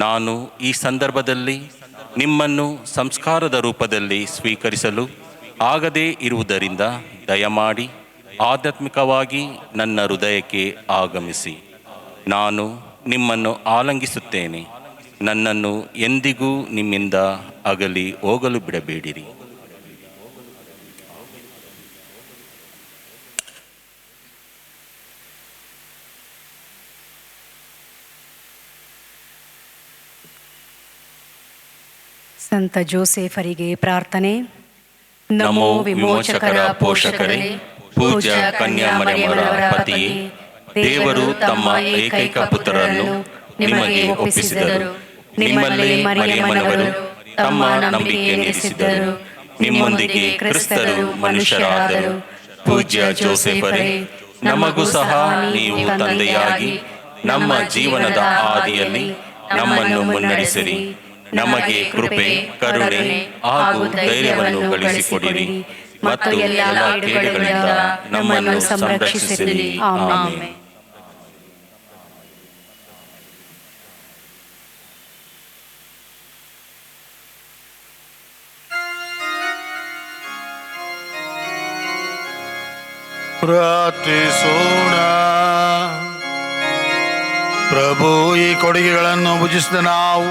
ನಾನು ಈ ಸಂದರ್ಭದಲ್ಲಿ ನಿಮ್ಮನ್ನು ಸಂಸ್ಕಾರದ ರೂಪದಲ್ಲಿ ಸ್ವೀಕರಿಸಲು ಆಗದೇ ಇರುವುದರಿಂದ ದಯಮಾಡಿ ಆಧ್ಯಾತ್ಮಿಕವಾಗಿ ನನ್ನ ಹೃದಯಕ್ಕೆ ಆಗಮಿಸಿ. ನಾನು ನಿಮ್ಮನ್ನು ಆಲಂಗಿಸುತ್ತೇನೆ. ನನ್ನನ್ನು ಎಂದಿಗೂ ನಿಮ್ಮಿಂದ ಅಗಲಿ ಹೋಗಲು ಬಿಡಬೇಡಿರಿ. ಸಂತ ಜೋಸೆಫರಿಗೆ ಪ್ರಾರ್ಥನೆ. ನಮೋ ವಿಮೋಚಕರ ಪೋಷಕರೇ, ಪೂಜ್ಯ ಕನ್ಯಾಮರಿಯಮ್ಮರ ಪತಿಯೇ, ದೇವರು ತಮ್ಮ ಏಕೈಕ ಪುತ್ರರನ್ನು ನಿಮಗೆ ಒಪ್ಪಿಸಿದರು. ನಿಮ್ಮಲ್ಲಿ ಮರಿಯಮ್ಮನವರು ತಮ್ಮ ನಂಬಿಕೆ ನಿಲ್ಲಿಸಿದರು. ನಿಮ್ಮೊಂದಿಗೆ ಕ್ರಿಸ್ತರು ಮನುಷ್ಯರಾದರು. ಪೂಜ್ಯ ಜೋಸೆಫರೇ, ನಮಗೂ ಸಹ ನೀವು ತಂದೆಯಾಗಿ ನಮ್ಮ ಜೀವನದ ಹಾದಿಯಲ್ಲಿ ನಮ್ಮನ್ನು ಮುನ್ನಡೆಸಿರಿ. ನಮಗೆ ಕೃಪೆ, ಕರುಣೆ ಹಾಗೂ ಧೈರ್ಯವನ್ನು ಗಳಿಸಿಕೊಡಿರಿ ಮತ್ತು ಎಲ್ಲ ಕೇಡುಗಳಿಂದ ನಮ್ಮನ್ನು ಸಂರಕ್ಷಿಸಿರಿ. ಆಮೆನ್. ಪ್ರಾರ್ಥಿಸೋಣ. ಪ್ರಭು, ಈ ಕೊಡುಗೆಗಳನ್ನು ಭುಜಿಸಿದ ನಾವು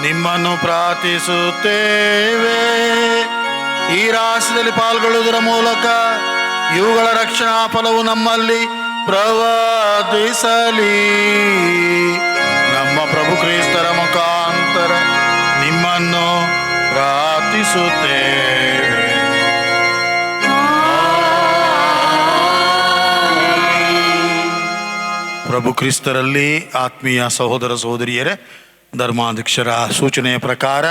ನಿಮ್ಮನ್ನು ಪ್ರಾರ್ಥಿಸುತ್ತೇವೆ. ಈ ರಹಸ್ಯದಲ್ಲಿ ಪಾಲ್ಗೊಳ್ಳುವುದರ ಮೂಲಕ ಇವುಗಳ ರಕ್ಷಣಾ ಫಲವು ನಮ್ಮಲ್ಲಿ ಪ್ರವರ್ತಿಸಲಿ. ನಮ್ಮ ಪ್ರಭು ಕ್ರಿಸ್ತರ ಮುಖಾಂತರ ನಿಮ್ಮನ್ನು ಪ್ರಾರ್ಥಿಸುತ್ತೇವೆ. ಪ್ರಭು ಕ್ರಿಸ್ತರಲ್ಲಿ ಆತ್ಮೀಯ ಸಹೋದರ ಸಹೋದರಿಯರೇ, ಧರ್ಮಾಧ್ಯಕ್ಷರ ಸೂಚನೆಯ ಪ್ರಕಾರ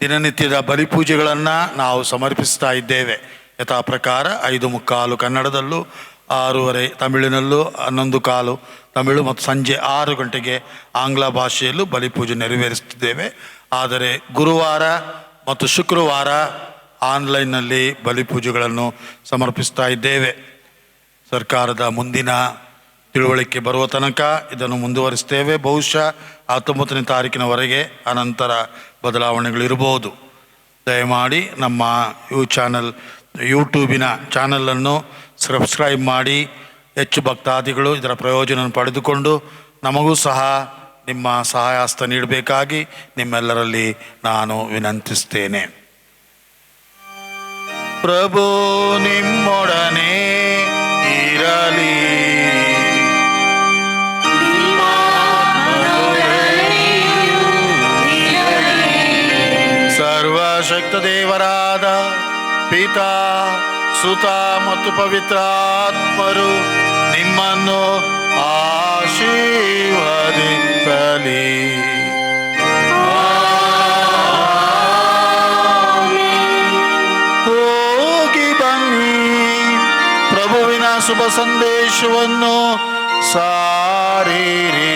ದಿನನಿತ್ಯದ ಬಲಿಪೂಜೆಗಳನ್ನು ನಾವು ಸಮರ್ಪಿಸ್ತಾ ಇದ್ದೇವೆ. ಯಥಾ ಪ್ರಕಾರ 5:15 ಕನ್ನಡದಲ್ಲೂ, 6:30 ತಮಿಳಿನಲ್ಲೂ, 11:15 ತಮಿಳು ಮತ್ತು ಸಂಜೆ 6 ಗಂಟೆಗೆ ಆಂಗ್ಲ ಭಾಷೆಯಲ್ಲೂ ಬಲಿಪೂಜೆ ನೆರವೇರಿಸುತ್ತಿದ್ದೇವೆ. ಆದರೆ ಗುರುವಾರ ಮತ್ತು ಶುಕ್ರವಾರ ಆನ್ಲೈನ್ನಲ್ಲಿ ಬಲಿಪೂಜೆಗಳನ್ನು ಸಮರ್ಪಿಸ್ತಾ ಇದ್ದೇವೆ. ಸರ್ಕಾರದ ಮುಂದಿನ ತಿಳುವಳಿಕೆ ಬರುವ ತನಕ ಇದನ್ನು ಮುಂದುವರಿಸ್ತೇವೆ. ಬಹುಶಃ 19ನೇ ತಾರೀಕಿನವರೆಗೆ, ಅನಂತರ ಬದಲಾವಣೆಗಳಿರ್ಬೋದು. ದಯಮಾಡಿ ನಮ್ಮ ಯೂಟ್ಯೂಬಿನ ಚಾನಲನ್ನು ಸಬ್ಸ್ಕ್ರೈಬ್ ಮಾಡಿ. ಹೆಚ್ಚು ಭಕ್ತಾದಿಗಳು ಇದರ ಪ್ರಯೋಜನ ಪಡೆದುಕೊಂಡು ನಮಗೂ ಸಹ ನಿಮ್ಮ ಸಹಾಯಹಸ್ತ ನೀಡಬೇಕಾಗಿ ನಿಮ್ಮೆಲ್ಲರಲ್ಲಿ ನಾನು ವಿನಂತಿಸ್ತೇನೆ. ಪ್ರಭು ನಿಮ್ಮೊಡನೆ ಇರಲಿ. ಸರ್ವಶಕ್ತ ದೇವರಾದ ಪಿತಾ, ಸುತ ಮತ್ತು ಪವಿತ್ರಾತ್ಮರು ನಿಮ್ಮನ್ನು ಆಶೀರ್ವದಿಸಲಿ. ಹೋಗಿ ಬನ್ನಿ, ಶುಭ ಸಂದೇಶವನ್ನು ಸಾರಿರಿ.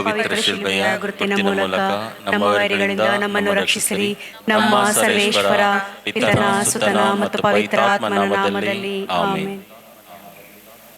ಪವಿತ್ರ ಶಿಲ್ಪೆಯ ಗುರುತಿನ ಮೂಲಕ ನಮ್ಮ ವೈರಿಗಳಿಂದ ನಮ್ಮನ್ನು ರಕ್ಷಿಸಿರಿ. ನಮ್ಮ ಸರ್ವೇಶ್ವರ ಪಿತನ ಸುತನ ಮತ್ತು ಪವಿತ್ರಾತ್ಮನ ನಾಮದಲ್ಲಿ ಆಮೆನ್.